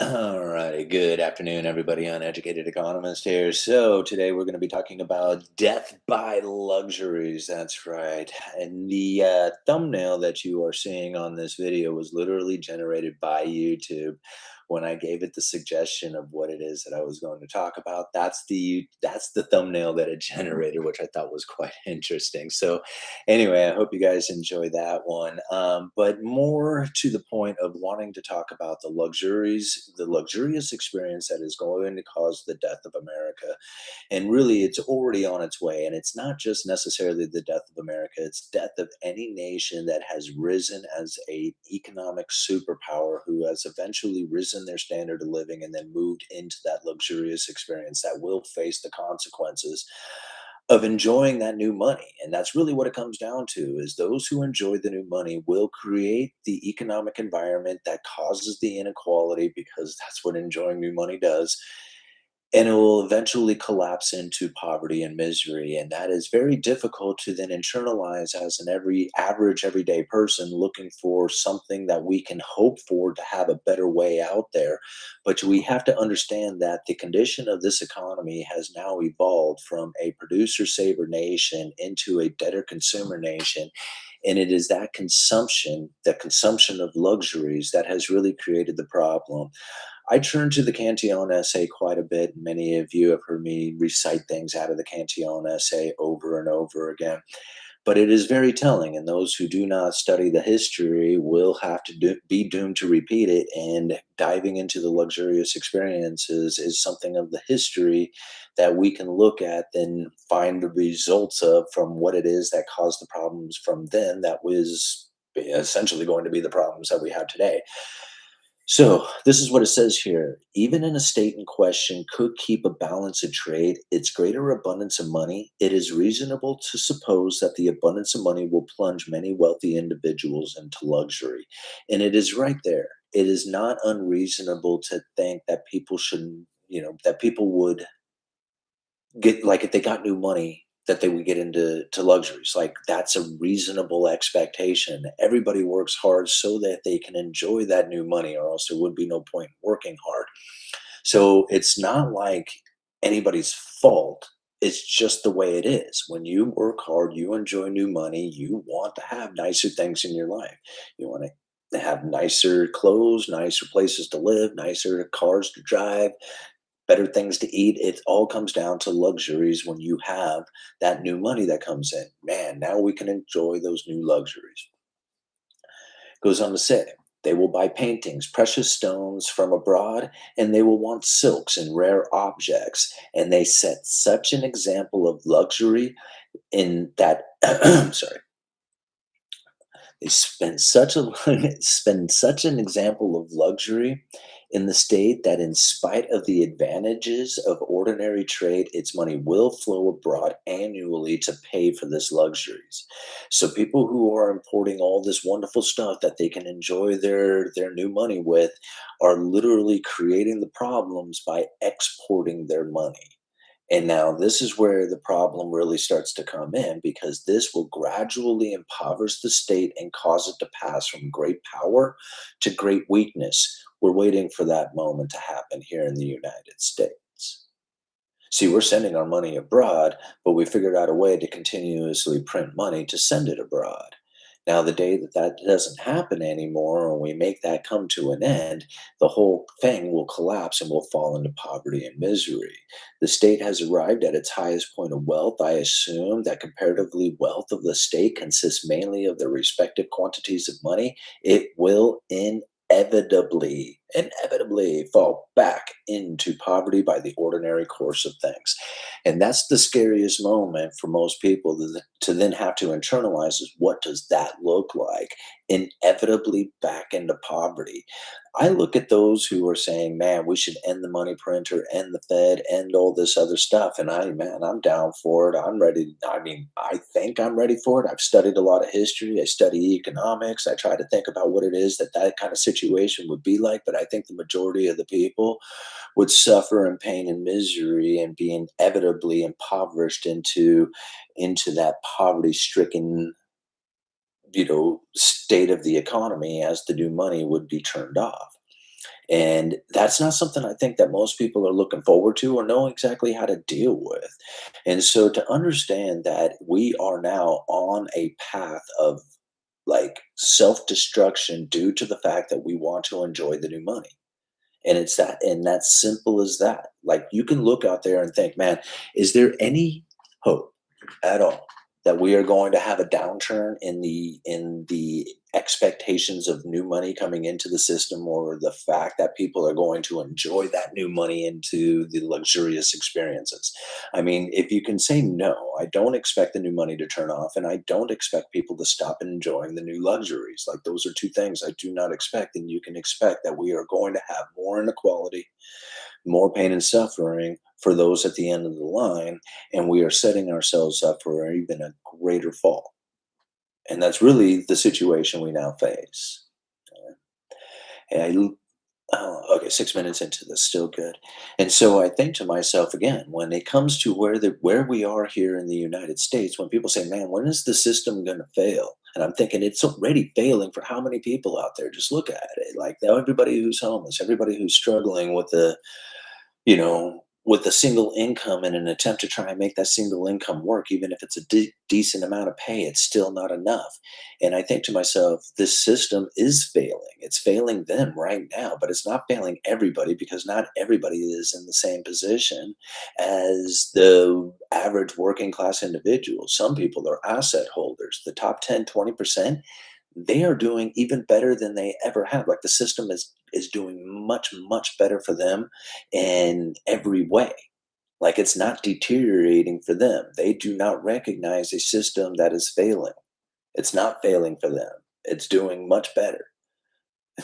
All right, good afternoon, everybody. Uneducated Economist here. So, today we're going to be talking about death by luxuries. That's right. And the thumbnail that you are seeing on this video was literally generated by YouTube. When I gave it the suggestion of what it is that I was going to talk about, that's the thumbnail that it generated, which I thought was quite interesting. So, anyway, I hope you guys enjoy that one. But more to the point of wanting to talk about the luxurious experience that is going to cause the death of America. And really, it's already on its way. And it's not just necessarily the death of America, it's death of any nation that has risen as a economic superpower who has eventually risen their standard of living and then moved into that luxurious experience that will face the consequences of enjoying that new money. And that's really what it comes down to is those who enjoy the new money will create the economic environment that causes the inequality because that's what enjoying new money does, and it will eventually collapse into poverty and misery. And that is very difficult to then internalize as an average everyday person looking for something that we can hope for to have a better way out there. But we have to understand that the condition of this economy has now evolved from a producer saver nation into a debtor consumer nation. And it is that consumption of luxuries that has really created the problem. I turn to the Cantillon essay quite a bit. Many of you have heard me recite things out of the Cantillon essay over and over again. But it is very telling, and those who do not study the history will have to be doomed to repeat it. And diving into the luxurious experiences is something of the history that we can look at and find the results of from what it is that caused the problems from then that was essentially going to be the problems that we have today. So, this is what it says here. Even in a state in question could keep a balance of trade, its greater abundance of money, it is reasonable to suppose that the abundance of money will plunge many wealthy individuals into luxury. And it is right there. It is not unreasonable to think that people should, that people would get, like, if they got new money, that they would get into luxuries. Like, that's a reasonable expectation. Everybody works hard so that they can enjoy that new money, or else there would be no point in working hard. So it's not like anybody's fault. It's just the way it is. When you work hard, you enjoy new money, you want to have nicer things in your life. You want to have nicer clothes, nicer places to live, nicer cars to drive, better things to eat. It all comes down to luxuries when you have that new money that comes in. Man, now we can enjoy those new luxuries. Goes on to say, they will buy paintings, precious stones from abroad, and they will want silks and rare objects. And they set such an example of luxury in that, sorry, they spend such an example of luxury in the state that in spite of the advantages of ordinary trade, its money will flow abroad annually to pay for this luxuries. So people who are importing all this wonderful stuff that they can enjoy their new money with are literally creating the problems by exporting their money. And now this is where the problem really starts to come in because this will gradually impoverish the state and cause it to pass from great power to great weakness. We're waiting for that moment to happen here in the United States. See, we're sending our money abroad, but we figured out a way to continuously print money to send it abroad. Now, the day that that doesn't happen anymore, and we make that come to an end, the whole thing will collapse and we'll fall into poverty and misery. The state has arrived at its highest point of wealth. I assume that comparatively wealth of the state consists mainly of the respective quantities of money. It will inevitably fall back into poverty by the ordinary course of things. And that's the scariest moment for most people to then have to internalize is what does that look like? Inevitably back into poverty. I look at those who are saying, man, we should end the money printer, end the Fed, end all this other stuff. And I'm down for it. I'm ready. I mean, I think I'm ready for it. I've studied a lot of history. I study economics. I try to think about what it is that kind of situation would be like. But I think the majority of the people would suffer in pain and misery and be inevitably impoverished into that poverty stricken state of the economy as the new money would be turned off. And that's not something I think that most people are looking forward to or know exactly how to deal with. And so to understand that we are now on a path of like self-destruction due to the fact that we want to enjoy the new money. And it's that and that's simple as that. Like you can look out there and think, man, is there any hope at all that we are going to have a downturn in the expectations of new money coming into the system, or the fact that people are going to enjoy that new money into the luxurious experiences? I mean, if you can say no, I don't expect the new money to turn off, and I don't expect people to stop enjoying the new luxuries. Like those are two things I do not expect. And you can expect that we are going to have more inequality, more pain and suffering for those at the end of the line, and we are setting ourselves up for even a greater fall. And that's really the situation we now face. And okay, 6 minutes into this, still good. And so I think to myself again, when it comes to where we are here in the United States, when people say, "Man, when is the system going to fail?" And I'm thinking it's already failing for how many people out there? Just look at it. Like everybody who's homeless, everybody who's struggling with with a single income in an attempt to try and make that single income work, even if it's a decent amount of pay, it's still not enough. And I think to myself, this system is failing. It's failing them right now, but it's not failing everybody, because not everybody is in the same position as the average working class individual. Some people are asset holders. The top 10, 20%, they are doing even better than they ever have. Like the system is doing much, much better for them in every way. Like it's not deteriorating for them. They do not recognize a system that is failing. It's not failing for them. It's doing much better.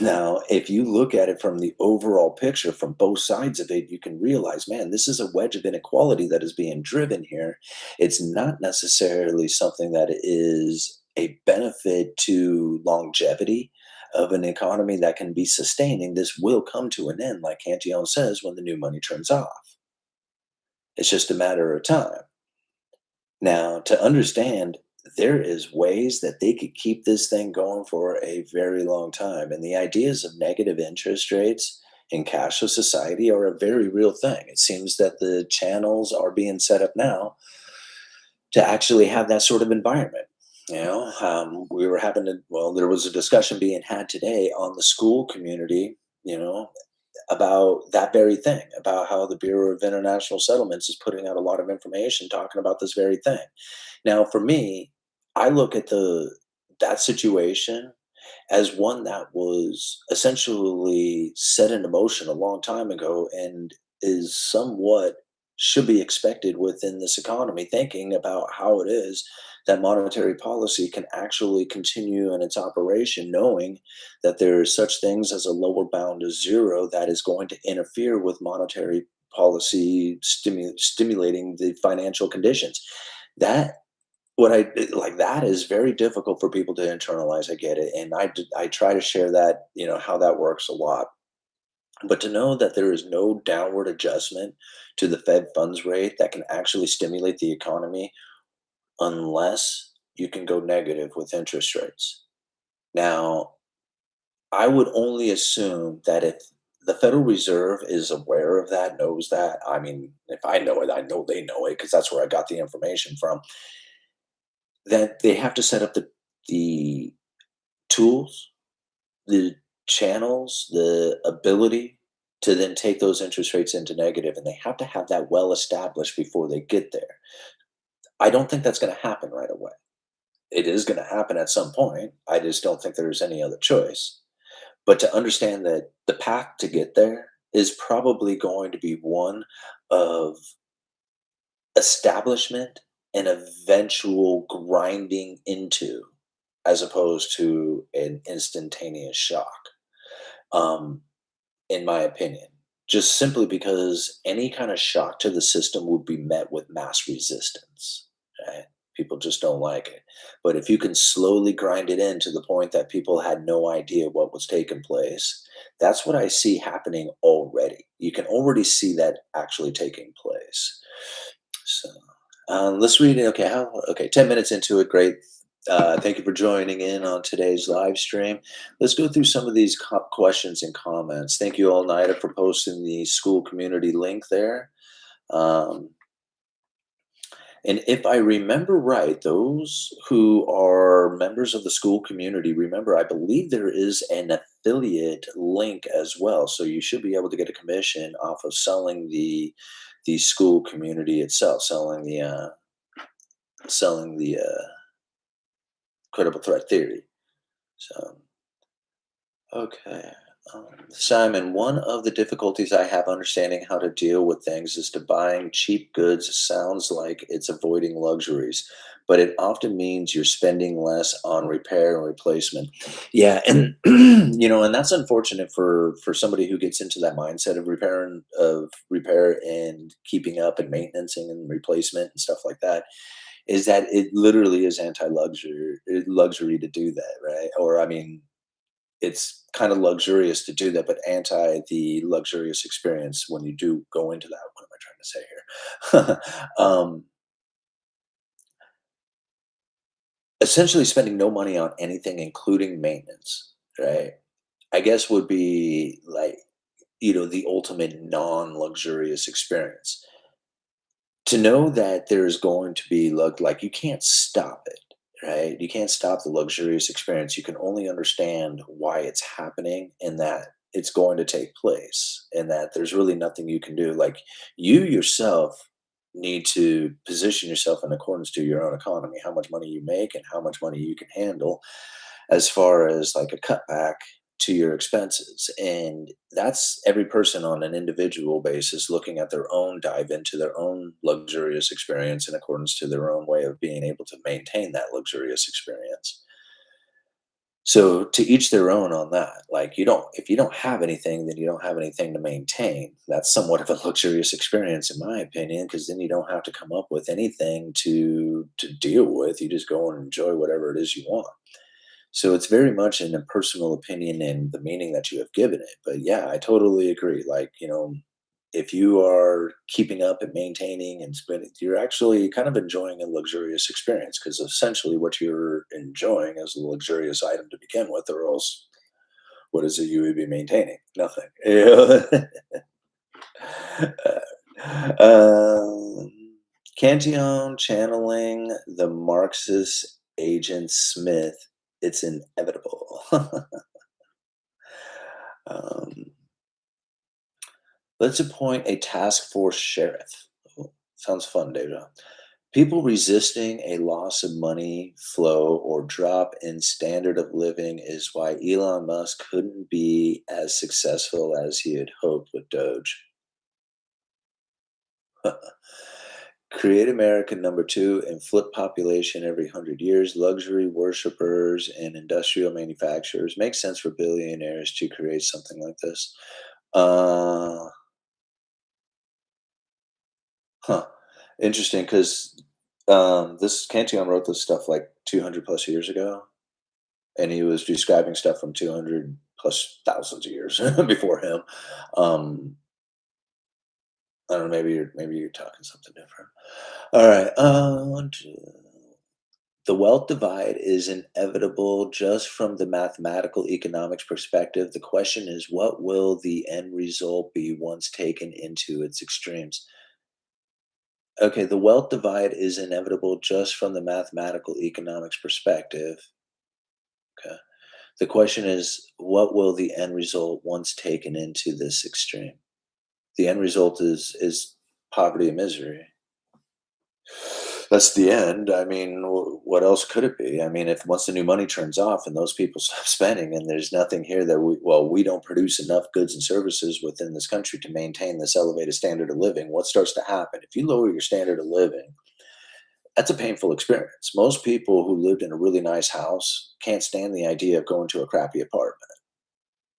Now, if you look at it from the overall picture from both sides of it, you can realize, man, this is a wedge of inequality that is being driven here. It's not necessarily something that is a benefit to longevity of an economy that can be sustaining. This will come to an end, like Cantillon says, when the new money turns off. It's just a matter of time. Now, to understand, there is ways that they could keep this thing going for a very long time. And the ideas of negative interest rates in cashless society are a very real thing. It seems that the channels are being set up now to actually have that sort of environment. We were having there was a discussion being had today on the school community, about that very thing, about how the Bureau of International Settlements is putting out a lot of information talking about this very thing. Now, for me, I look at the that situation as one that was essentially set into motion a long time ago and is somewhat should be expected within this economy, thinking about how it is that monetary policy can actually continue in its operation, knowing that there are such things as a lower bound of zero that is going to interfere with monetary policy stimulating the financial conditions. That what I like that is very difficult for people to internalize. I get it, and I try to share that, how that works a lot. But to know that there is no downward adjustment to the Fed funds rate that can actually stimulate the economy unless you can go negative with interest rates. Now, I would only assume that if the Federal Reserve is aware of that, knows that. I mean, if I know it, I know they know it because that's where I got the information from. That they have to set up the tools, the channels, the ability to then take those interest rates into negative, and they have to have that well established before they get there. I don't think that's going to happen right away. It is going to happen at some point. I just don't think there's any other choice. But to understand that the path to get there is probably going to be one of establishment and eventual grinding into, as opposed to an instantaneous shock, um, in my opinion. Just simply because any kind of shock to the system would be met with mass resistance. Right? People just don't like it. But if you can slowly grind it in to the point that people had no idea what was taking place, that's what I see happening already. You can already see that actually taking place. So let's read it. Okay, 10 minutes into it. Great. Thank you for joining in on today's live stream. Let's go through some of these questions and comments. Thank you, All Nighter, for posting the school community link there. Um, and if I remember right, those who are members of the school community, remember, I believe there is an affiliate link as well. So you should be able to get a commission off of selling the school community itself, selling the credible threat theory. So okay. Simon, one of the difficulties I have understanding how to deal with things is to buying cheap goods sounds like it's avoiding luxuries, but it often means you're spending less on repair and replacement. Yeah, and and that's unfortunate for somebody who gets into that mindset of repair and keeping up and maintaining and replacement and stuff like that. Is that it literally is anti luxury to do that, right? Or I mean, it's kind of luxurious to do that, but anti the luxurious experience when you do go into that. What am I trying to say here? Essentially, spending no money on anything, including maintenance, right? I guess would be like the ultimate non-luxurious experience. To know that there's going to be like you can't stop it, right? You can't stop the luxurious experience. You can only understand why it's happening and that it's going to take place and that there's really nothing you can do. Like you yourself need to position yourself in accordance to your own economy, how much money you make and how much money you can handle as far as like a cutback to your expenses. And that's every person on an individual basis looking at their own dive into their own luxurious experience in accordance to their own way of being able to maintain that luxurious experience. So to each their own on that. Like if you don't have anything, then you don't have anything to maintain. That's somewhat of a luxurious experience in my opinion, because then you don't have to come up with anything to deal with. You just go and enjoy whatever it is you want. So it's very much in a personal opinion and the meaning that you have given it. But yeah, I totally agree. Like, if you are keeping up and maintaining and spending, you're actually kind of enjoying a luxurious experience because essentially what you're enjoying is a luxurious item to begin with, or else what is it you would be maintaining? Nothing. um, Cantillon channeling the Marxist agent Smith, it's inevitable. um, let's appoint a task force sheriff. Oh, sounds fun, Deja. People resisting a loss of money flow or drop in standard of living is why Elon Musk couldn't be as successful as he had hoped with Doge. Create America #2 and flip population every 100 years. Luxury worshippers and industrial manufacturers. Makes sense for billionaires to create something like this. Uh, huh. Interesting, because this Cantillon wrote this stuff like 200 plus years ago, and he was describing stuff from 200 plus thousands of years before him. Um, I don't know. Maybe you're talking something different. All right. The wealth divide is inevitable just from the mathematical economics perspective. The question is, what will the end result be once taken into its extremes? Okay, the wealth divide is inevitable just from the mathematical economics perspective. Okay. The question is, what will the end result once taken into this extreme? The end result is poverty and misery. That's the end. I mean, what else could it be? I mean, if once the new money turns off and those people stop spending, and there's nothing here that we don't produce enough goods and services within this country to maintain this elevated standard of living, what starts to happen? If you lower your standard of living, that's a painful experience. Most people who lived in a really nice house can't stand the idea of going to a crappy apartment.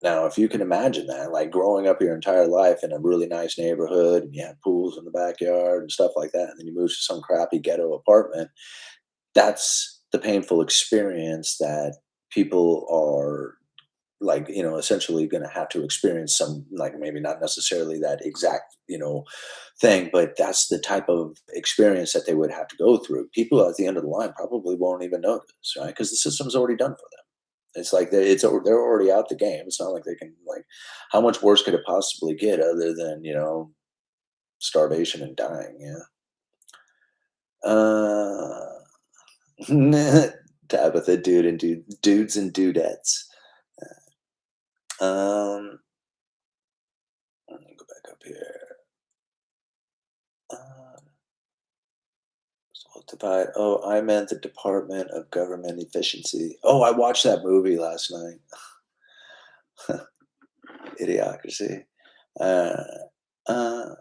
Now, if you can imagine that, like growing up your entire life in a really nice neighborhood and you have pools in the backyard and stuff like that, and then you move to some crappy ghetto apartment, that's the painful experience that people are like, essentially going to have to experience some, like, maybe not necessarily that exact, thing, but that's the type of experience that they would have to go through. People at the end of the line probably won't even notice, right? Because the system's already done for them. It's like they're already out the game. It's not like they can, like, how much worse could it possibly get other than, starvation and dying? Yeah. Uh, Tabitha, dudes and dudettes. Let me go back up here. Uh, so divide. Oh, I meant the Department of Government Efficiency. Oh, I watched that movie last night. Idiocracy. Uh, uh,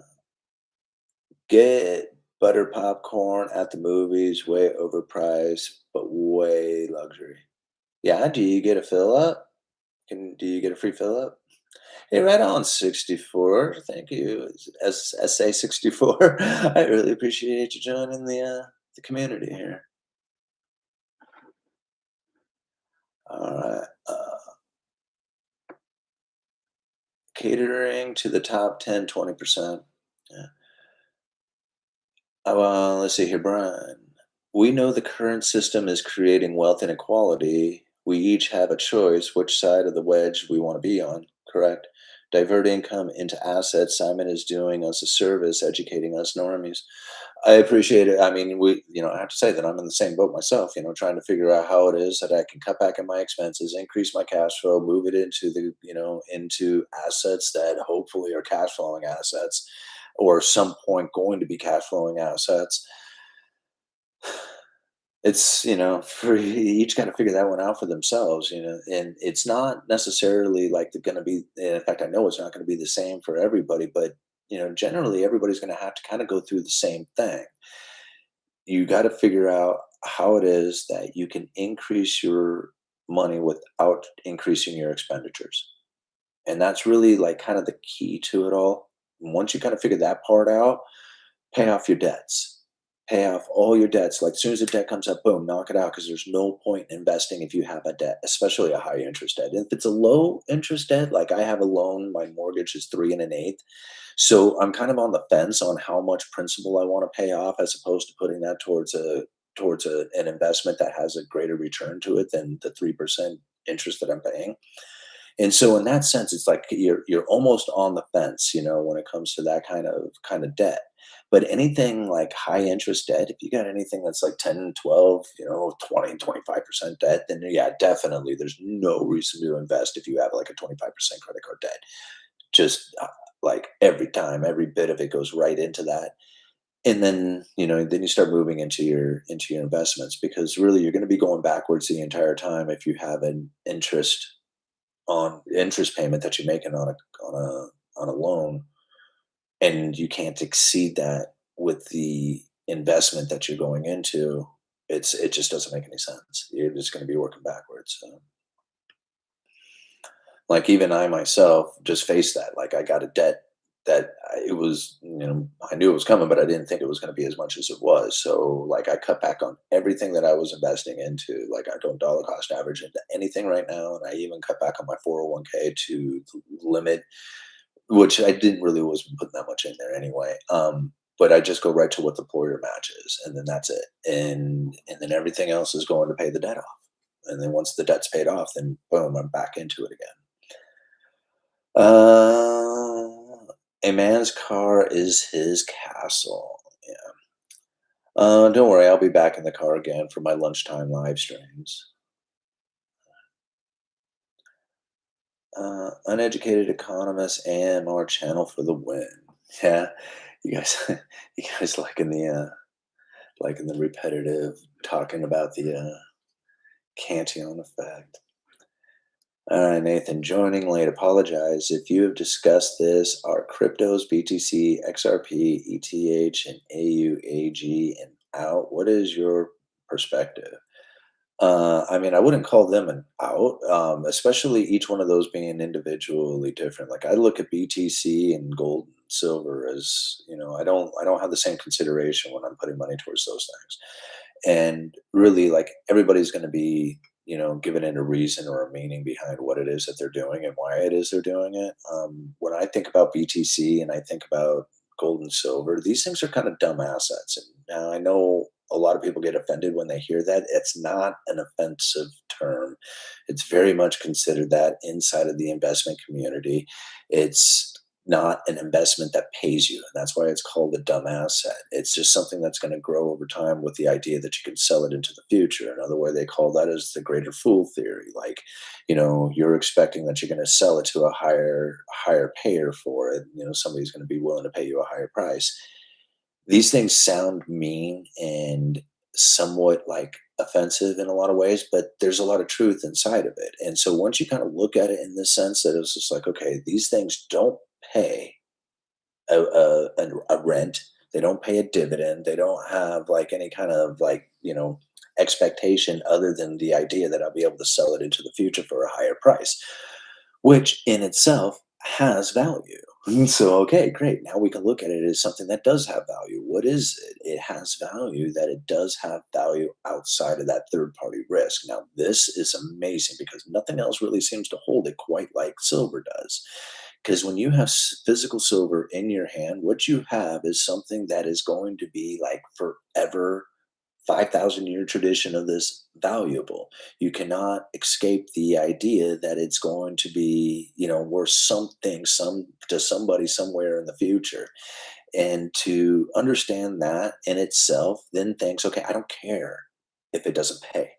get butter popcorn at the movies, way overpriced, but way luxury. Yeah, do you get a fill up? Do you get a free fill up? Hey, right on 64. Thank you. SA 64. I really appreciate you joining the community here. All right. Catering to the top 10, 20%. Yeah. Let's see here, Brian. We know the current system is creating wealth inequality. We each have a choice which side of the wedge we want to be on, correct? Divert income into assets. Simon is doing us a service, educating us normies. I appreciate it. I mean, I have to say that I'm in the same boat myself, trying to figure out how it is that I can cut back on my expenses, increase my cash flow, move it into into assets that hopefully are cash flowing assets, or some point going to be cash flowing assets. It's, for each got to figure that one out for themselves, and it's not necessarily like they're going to be, in fact, I know it's not going to be the same for everybody, but, generally everybody's going to have to kind of go through the same thing. You got to figure out how it is that you can increase your money without increasing your expenditures. And that's really like kind of the key to it all. And once you kind of figure that part out, pay off your debts. Pay off all your debts. Like, as soon as the debt comes up, boom, knock it out, because there's no point in investing if you have a debt, especially a high interest debt. And if it's a low interest debt, like I have a loan, my mortgage is 3 1/8. So I'm kind of on the fence on how much principal I want to pay off, as opposed to putting that towards an investment that has a greater return to it than the 3% interest that I'm paying. And so in that sense, it's like you're almost on the fence, when it comes to that kind of debt. But anything like high interest debt, if you got anything that's like 10, 12, 20, 25% debt, then yeah, definitely there's no reason to invest if you have like a 25% credit card debt. Just like every time, every bit of it goes right into that. And then, then you start moving into your investments, because really you're going to be going backwards the entire time if you have an interest payment that you're making on a loan, and you can't exceed that with the investment that you're going into. It just doesn't make any sense. You're just going to be working backwards. So, like, even I myself just faced that. Like, I got a debt that it was, I knew it was coming, but I didn't think it was going to be as much as it was. So, like, I cut back on everything that I was investing into. Like, I don't dollar cost average into anything right now, and I even cut back on my 401k to limit, which I didn't really wasn't putting that much in there anyway. But I just go right to what the employer matches, and then that's it. And then everything else is going to pay the debt off. And then once the debt's paid off, then boom, I'm back into it again. A man's car is his castle. Yeah. Don't worry, I'll be back in the car again for my lunchtime live streams. Uneducated economist and our channel for the win. Yeah, you guys, you guys liking the repetitive talking about the Cantillon effect. All right, Nathan, joining late. Apologize if you have discussed this. Are cryptos BTC, XRP, ETH, and AUAG and out? What is your perspective? I mean, I wouldn't call them an out, especially each one of those being individually different. Like, I look at BTC and gold and silver as, I don't have the same consideration when I'm putting money towards those things. And really, like, everybody's going to be giving it a reason or a meaning behind what it is that they're doing and why it is they're doing it. When I think about BTC and I think about gold and silver, these things are kind of dumb assets. And now I know a lot of people get offended when they hear that. It's not an offensive term. It's very much considered that inside of the investment community. It's not an investment that pays you. And that's why it's called a dumb asset. It's just something that's going to grow over time with the idea that you can sell it into the future. Another way they call that is the greater fool theory. Like, you're expecting that you're going to sell it to a higher payer for it. Somebody's going to be willing to pay you a higher price. These things sound mean and somewhat like offensive in a lot of ways, but there's a lot of truth inside of it. And so once you kind of look at it in the sense that it's just like, okay, these things don't pay a rent. They don't pay a dividend. They don't have like any kind of like, expectation other than the idea that I'll be able to sell it into the future for a higher price, which in itself has value. So, okay, great. Now we can look at it as something that does have value. What is it? It has value that it does have value outside of that third party risk. Now, this is amazing because nothing else really seems to hold it quite like silver does. Because when you have physical silver in your hand, what you have is something that is going to be like forever 5,000-year tradition of this valuable. You cannot escape the idea that it's going to be, worth something some to somebody somewhere in the future. And to understand that in itself then thinks, okay, I don't care if it doesn't pay.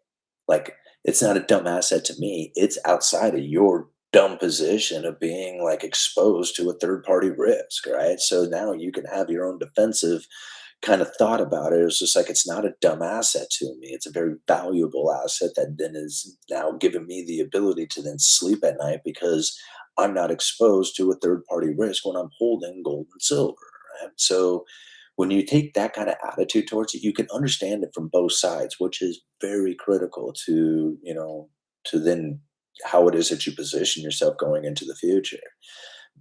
Like, it's not a dumb asset to me. It's outside of your dumb position of being like exposed to a third party risk, right? So now you can have your own defensive kind of thought about it. It was just like, it's not a dumb asset to me. It's a very valuable asset that then is now giving me the ability to then sleep at night because I'm not exposed to a third party risk when I'm holding gold and silver. Right? So when you take that kind of attitude towards it, you can understand it from both sides, which is very critical to, to then how it is that you position yourself going into the future.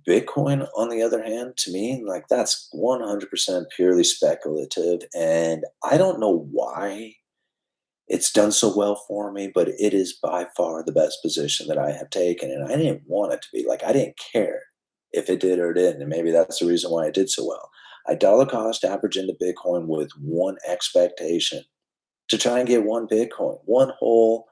Bitcoin, on the other hand, to me, like that's 100% purely speculative. And I don't know why it's done so well for me, but it is by far the best position that I have taken. And I didn't want it to be like, I didn't care if it did or didn't. And maybe that's the reason why it did so well. I dollar cost average into Bitcoin with one expectation to try and get one Bitcoin,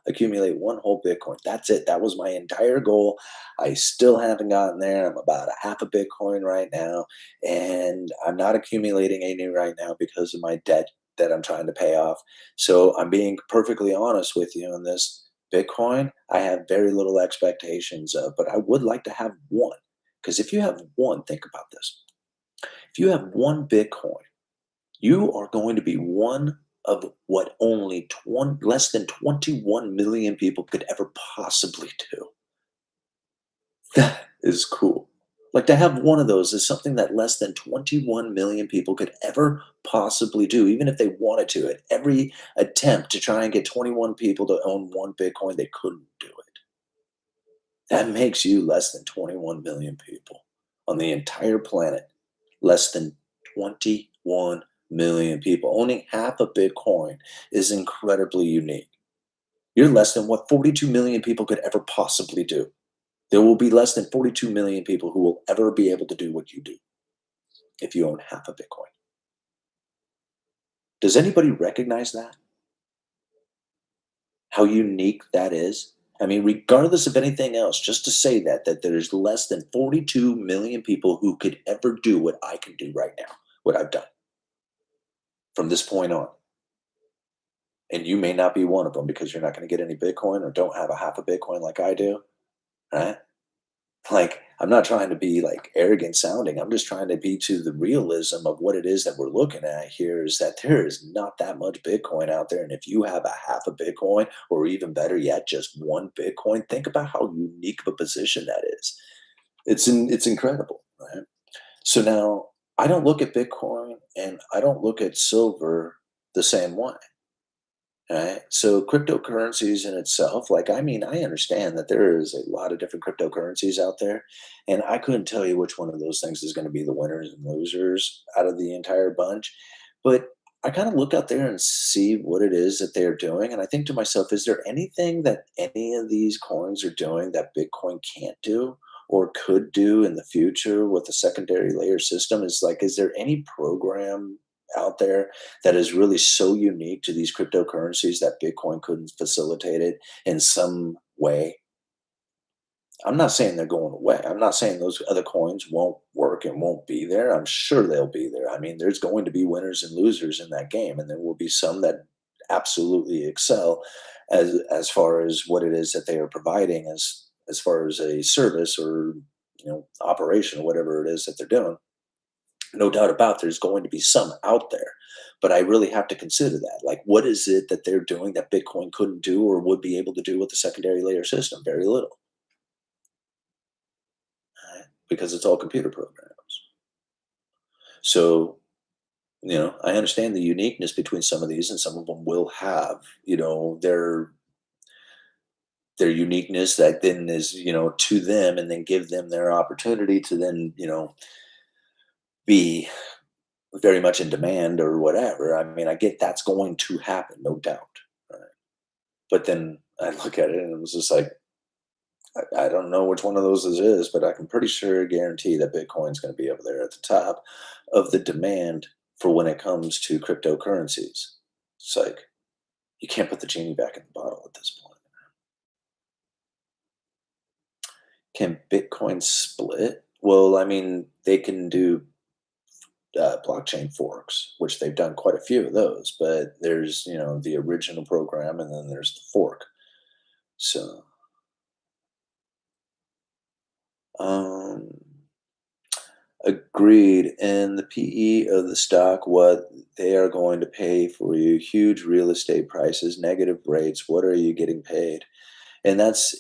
accumulate one whole Bitcoin. That's it. That was my entire goal. I still haven't gotten there. I'm about a half a Bitcoin right now, and I'm not accumulating any right now because of my debt that I'm trying to pay off. So I'm being perfectly honest with you on this. Bitcoin, I have very little expectations of, but I would like to have one. Because if you have one, think about this. If you have one Bitcoin, you are going to be one of what only less than 21 million people could ever possibly do. That is cool. Like to have one of those is something that less than 21 million people could ever possibly do, even if they wanted to. At every attempt to try and get 21 people to own one Bitcoin, they couldn't do it. That makes you less than 21 million people on the entire planet. Less than 21 million people. Owning half a Bitcoin is incredibly unique. You're less than what 42 million people could ever possibly do. There will be less than 42 million people who will ever be able to do what you do if you own half a Bitcoin. Does anybody recognize that? How unique that is? I mean, regardless of anything else, just to say that there's less than 42 million people who could ever do what I can do right now, what I've done from this point on. And you may not be one of them because you're not going to get any Bitcoin or don't have a half a Bitcoin like I do, right? Like, I'm not trying to be like arrogant sounding. I'm just trying to be to the realism of what it is that we're looking at here is that there is not that much Bitcoin out there. And if you have a half a Bitcoin, or even better yet, just one Bitcoin, think about how unique of a position that is. It's incredible, right? So now I don't look at Bitcoin and I don't look at silver the same way. Right. So cryptocurrencies in itself, like, I mean, I understand that there is a lot of different cryptocurrencies out there, and I couldn't tell you which one of those things is going to be the winners and losers out of the entire bunch. But I kind of look out there and see what it is that they're doing. And I think to myself, is there anything that any of these coins are doing that Bitcoin can't do or could do in the future with a secondary layer system? Is like, is there any program out there that is really so unique to these cryptocurrencies that Bitcoin couldn't facilitate it in some way? I'm not saying they're going away. I'm not saying those other coins won't work and won't be there. I'm sure they'll be there. I mean, there's going to be winners and losers in that game, and there will be some that absolutely excel as far as what it is that they are providing as far as a service or operation or whatever it is that they're doing. No doubt about there's going to be some out there. But I really have to consider that. Like, what is it that they're doing that Bitcoin couldn't do or would be able to do with the secondary layer system? Very little, right? Because it's all computer programs. So, I understand the uniqueness between some of these, and some of them will have, their uniqueness that then is, to them, and then give them their opportunity to then, be very much in demand or whatever. I mean, I get that's going to happen, no doubt. Right? But then I look at it and it was just like, I don't know which one of those it is, but I can pretty sure guarantee that Bitcoin's going to be over there at the top of the demand for when it comes to cryptocurrencies. It's like you can't put the genie back in the bottle at this point. Can Bitcoin split? Well, I mean, they can do blockchain forks, which they've done quite a few of those. But there's the original program, and then there's the fork. So. Um, Agreed. And the PE of the stock, what they are going to pay for you, huge real estate prices, negative rates. What are you getting paid? And that's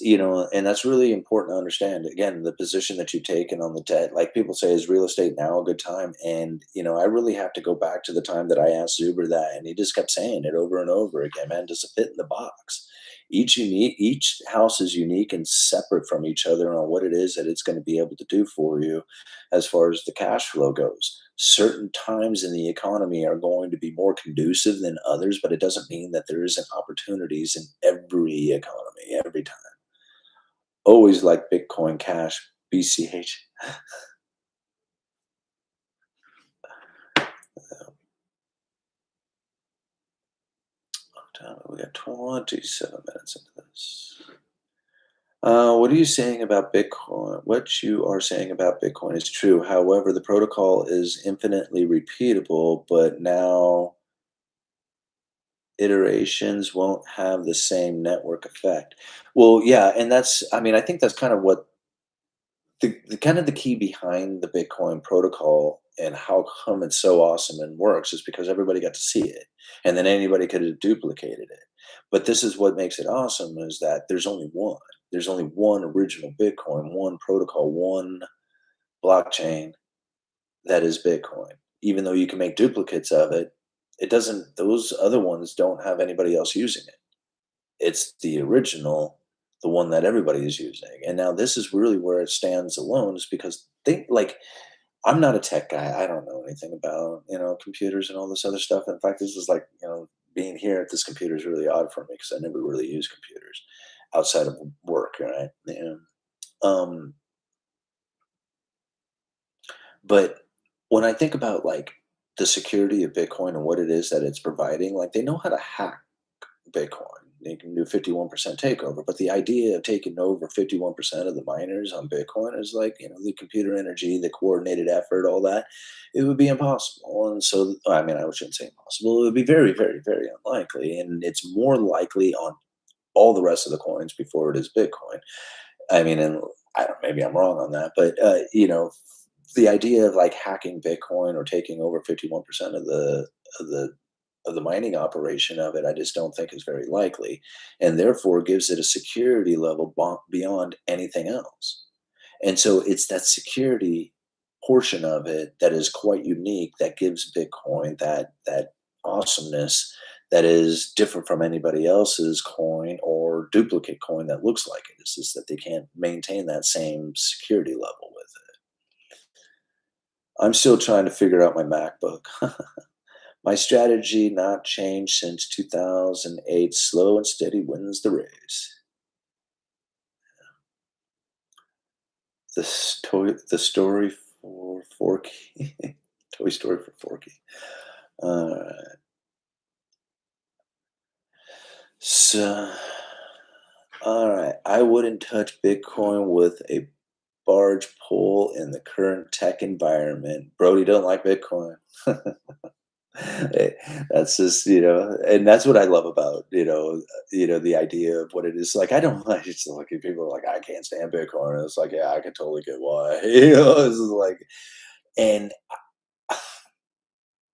really important to understand. Again, the position that you've taken on the debt. Like people say, is real estate now a good time? And I really have to go back to the time that I asked Zuber that, and he just kept saying it over and over again. Man, does it fit in the box? Each house is unique and separate from each other on what it is that it's going to be able to do for you as far as the cash flow goes. Certain times in the economy are going to be more conducive than others, but it doesn't mean that there isn't opportunities in every economy, every time. Always like Bitcoin Cash, BCH. We got 27 minutes into this. What are you saying about Bitcoin? What you are saying about Bitcoin is true. However, the protocol is infinitely repeatable, but now iterations won't have the same network effect. Well, yeah, and I mean, I think that's kind of what the kind of the key behind the Bitcoin protocol and how come it's so awesome and works is because everybody got to see it, and then anybody could have duplicated it. But this is what makes it awesome is that there's only one. There's only one original Bitcoin, one protocol, one blockchain that is Bitcoin. Even though you can make duplicates of it, it doesn't. Those other ones don't have anybody else using it. It's the original, the one that everybody is using. And now this is really where it stands alone is because think like I'm not a tech guy. I don't know anything about, computers and all this other stuff. In fact, this is like, being here at this computer is really odd for me because I never really use computers outside of work, right? Yeah. Um, but when I think about like the security of Bitcoin and what it is that it's providing, like they know how to hack Bitcoin. They can do 51% takeover, but the idea of taking over 51% of the miners on Bitcoin is like, the computer energy, the coordinated effort, all that. It would be impossible. And so, I mean, I shouldn't say impossible. It would be very, very, very unlikely. And it's more likely on all the rest of the coins before it is Bitcoin. I mean, and I don't, maybe I'm wrong on that, but, the idea of like hacking Bitcoin or taking over 51% of the of the mining operation of it, I just don't think is very likely, and therefore gives it a security level beyond anything else. And so it's that security portion of it that is quite unique that gives Bitcoin that awesomeness that is different from anybody else's coin or duplicate coin that looks like it. It's just that they can't maintain that same security level with it. I'm still trying to figure out my MacBook. My strategy not changed since 2008. Slow and steady wins the race. The story for Forky. Toy Story for Forky. Alright. So, alright. I wouldn't touch Bitcoin with a barge pole in the current tech environment. Brody don't like Bitcoin. Eh, that's just, and that's what I love about, the idea of what it is. Like, I don't like, it's like people are like, I can't stand Bitcoin. And it's like, yeah, I can totally get why. It's just like, and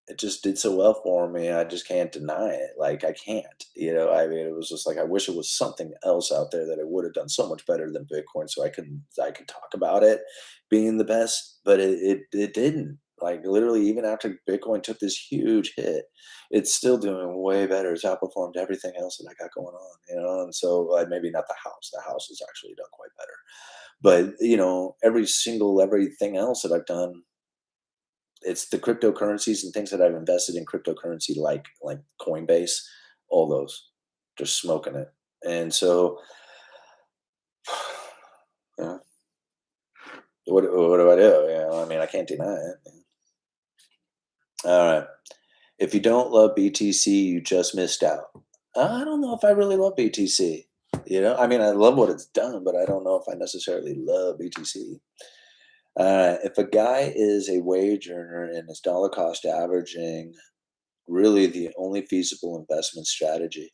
it just did so well for me. I just can't deny it. Like, I can't, I mean, it was just like, I wish it was something else out there that it would have done so much better than Bitcoin. So I could talk about it being the best, but it didn't. Like, literally, even after Bitcoin took this huge hit, it's still doing way better. It's outperformed everything else that I got going on. And so, maybe not the house. The house has actually done quite better. But, everything else that I've done, it's the cryptocurrencies and things that I've invested in cryptocurrency, like Coinbase, all those, just smoking it. And so, yeah, what do I do? I mean, I can't deny it. All right. If you don't love BTC, you just missed out. I don't know if I really love BTC. I mean, I love what it's done, but I don't know if I necessarily love BTC. If a guy is a wage earner and is dollar cost averaging really the only feasible investment strategy.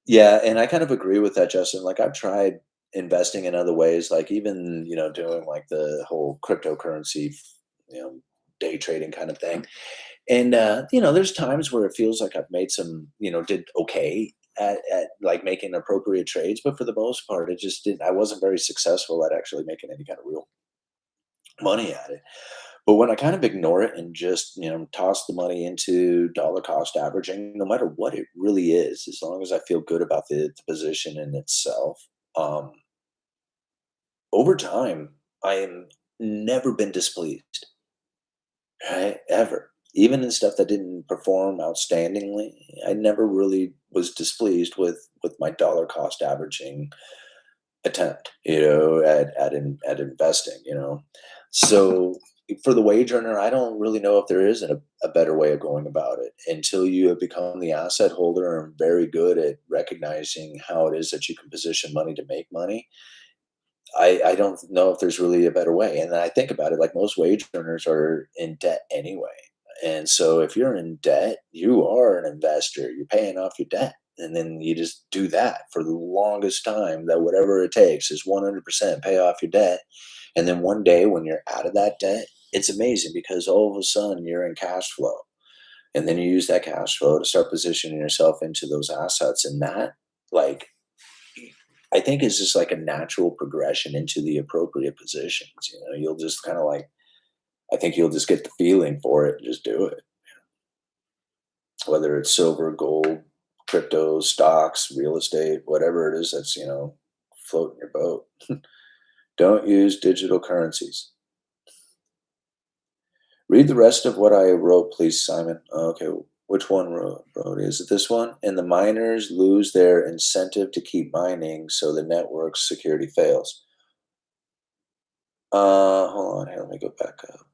Yeah, and I kind of agree with that, Justin. Like, I've tried investing in other ways, like even, doing like the whole cryptocurrency, you know, day trading kind of thing. And there's times where it feels like I've made some, did okay at like making appropriate trades, but for the most part, it just didn't. I wasn't very successful at actually making any kind of real money at it. But when I kind of ignore it and just, toss the money into dollar cost averaging, no matter what it really is, as long as I feel good about the position in itself, um, over time, I am never been displeased, right? Ever. Even in stuff that didn't perform outstandingly, I never really was displeased with my dollar cost averaging attempt, at investing. So for the wage earner, I don't really know if there is a better way of going about it until you have become the asset holder and very good at recognizing how it is that you can position money to make money. I don't know if there's really a better way. And then I think about it, like most wage earners are in debt anyway. And so if you're in debt, you are an investor. You're paying off your debt. And then you just do that for the longest time, that whatever it takes is 100% pay off your debt. And then one day when you're out of that debt, it's amazing because all of a sudden you're in cash flow. And then you use that cash flow to start positioning yourself into those assets. And that, like, I think is just like a natural progression into the appropriate positions. You'll just kind of like, I think you'll just get the feeling for it and just do it. Whether it's silver, gold, crypto, stocks, real estate, whatever it is that's, floating your boat. Don't use digital currencies. Read the rest of what I wrote, please, Simon. Okay, which one wrote? Is it this one? And the miners lose their incentive to keep mining, so the network's security fails. Hold on here. Let me go back up.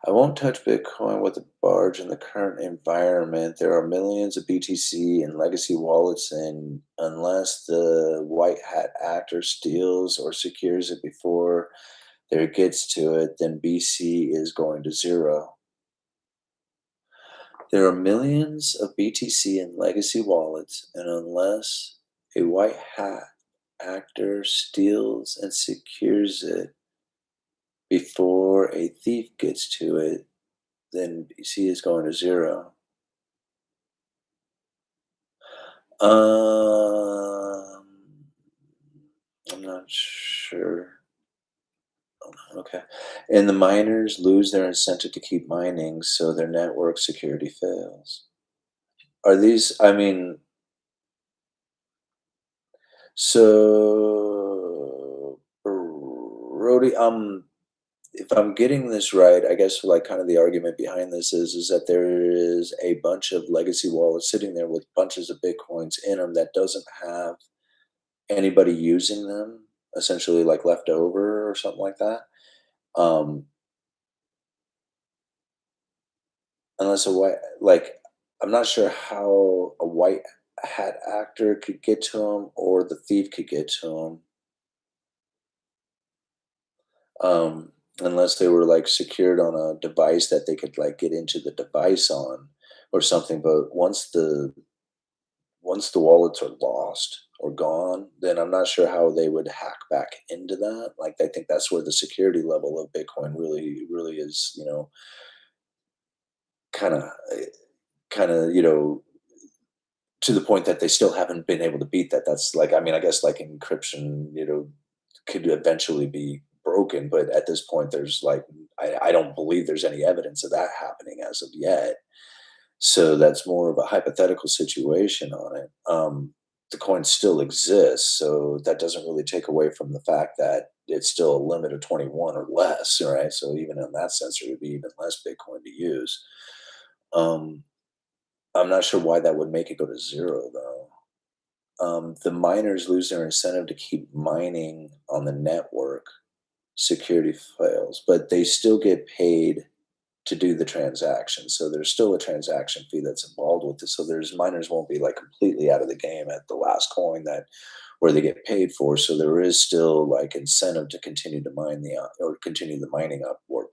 I won't touch Bitcoin with a barge in the current environment. There are millions of BTC and legacy wallets, and unless the white hat actor steals or secures it before there gets to it, then BC is going to zero. There are millions of BTC and legacy wallets, and unless a white hat actor steals and secures it before a thief gets to it, then BC is going to zero. Um, I'm not sure. Okay. And the miners lose their incentive to keep mining, so their network security fails. Are these, I mean, so, Brody, if I'm getting this right, I guess like kind of the argument behind this is that there is a bunch of legacy wallets sitting there with bunches of bitcoins in them that doesn't have anybody using them, essentially like left over or something like that. Um, unless a white like I'm not sure how a white hat actor could get to them or the thief could get to them. Unless they were like secured on a device that they could like get into the device on or something. But once the wallets are lost or gone, then I'm not sure how they would hack back into that. Like I think that's where the security level of Bitcoin really is, kind of kind of, to the point that they still haven't been able to beat that. That's like, I mean, I guess like encryption, could eventually be broken, but at this point, there's like, I don't believe there's any evidence of that happening as of yet. So that's more of a hypothetical situation on it. The coin still exists, so that doesn't really take away from the fact that it's still a limit of 21 or less, right? So even in that sense, there would be even less Bitcoin to use. Um, I'm not sure why that would make it go to zero, though. The miners lose their incentive to keep mining on the network. Security fails, but they still get paid to do the transaction. So there's still a transaction fee that's involved with it. So there's miners won't be like completely out of the game at the last coin that where they get paid for. So there is still like incentive to continue to mine or continue the mining up or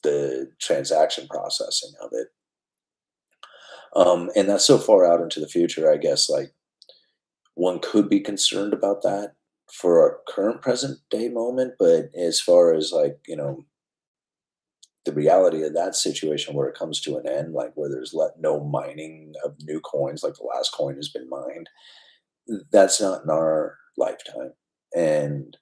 the transaction processing of it. And that's so far out into the future, I guess. Like one could be concerned about that for our current present day moment, but as far as like the reality of that situation where it comes to an end, like where there's no mining of new coins, like the last coin has been mined, that's not in our lifetime. And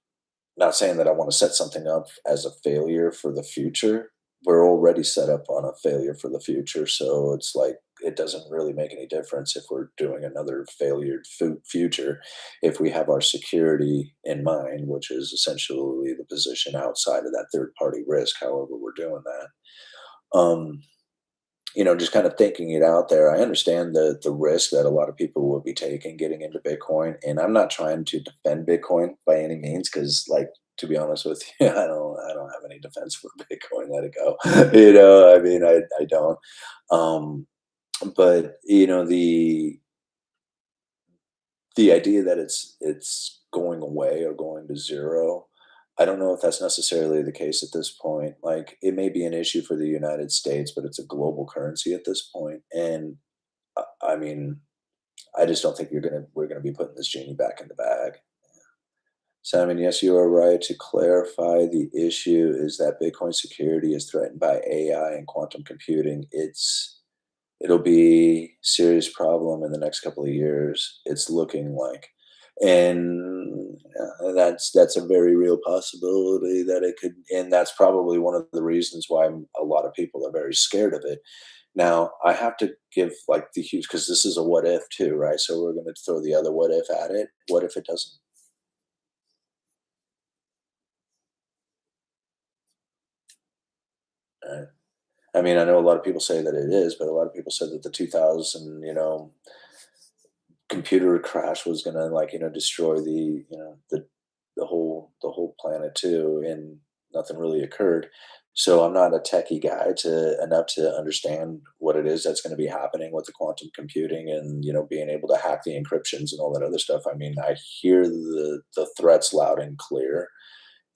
not saying that I want to set something up as a failure for the future. We're already set up on a failure for the future. So it's like, it doesn't really make any difference if we're doing another failure future if we have our security in mind, which is essentially the position outside of that third party risk, however we're doing that. Um, just kind of thinking it out there, I understand the risk that a lot of people will be taking getting into Bitcoin, and I'm not trying to defend Bitcoin by any means because, like, to be honest with you, I don't have any defense for Bitcoin. Let it go. I mean, I don't. Um, but the idea that it's going away or going to zero, I don't know if that's necessarily the case at this point. Like, it may be an issue for the United States, but it's a global currency at this point. And I mean, I just don't think we're gonna be putting this genie back in the bag. Simon, yes, you are right. To clarify, the issue is that Bitcoin security is threatened by AI and quantum computing. It'll be serious problem in the next couple of years. It's looking like, and that's a very real possibility that it could, and that's probably one of the reasons why a lot of people are very scared of it. Now, I have to give like the huge because this is a what if too, right? So we're going to throw the other what if at it. What if it doesn't? Right? I mean, I know a lot of people say that it is, but a lot of people said that the 2000, computer crash was gonna like destroy the whole planet too, and nothing really occurred. So I'm not a techie guy to enough to understand what it is that's going to be happening with the quantum computing and being able to hack the encryptions and all that other stuff. I mean, I hear the threats loud and clear,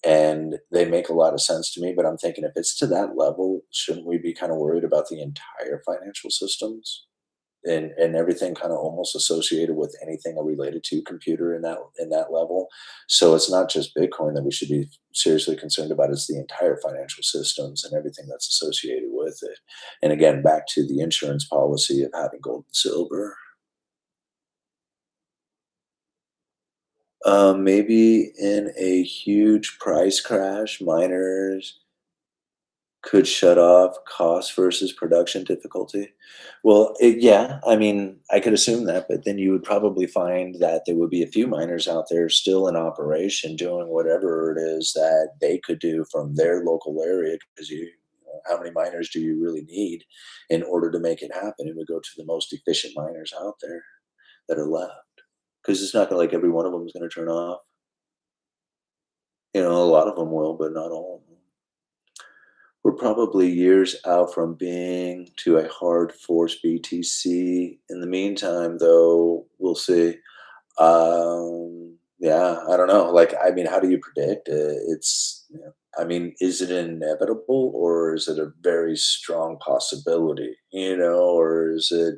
and they make a lot of sense to me. But I'm thinking if it's to that level, shouldn't we be kind of worried about the entire financial systems? And everything kind of almost associated with anything related to computer in that level. So it's not just Bitcoin that we should be seriously concerned about, it's the entire financial systems and everything that's associated with it. And again, back to the insurance policy of having gold and silver. Maybe in a huge price crash, miners Could shut off cost versus production difficulty. Well, yeah, I mean, I could assume that, but then you would probably find that there would be a few miners out there still in operation doing whatever it is that they could do from their local area. Because how many miners do you really need in order to make it happen? It would go to the most efficient miners out there that are left. Because it's not like every one of them is going to turn off. A lot of them will, but not all of them. We're probably years out from being to a hard force BTC. In the meantime, though, we'll see. Yeah, I don't know. Like, I mean, how do you predict it? I mean, is it inevitable or is it a very strong possibility? Or is it,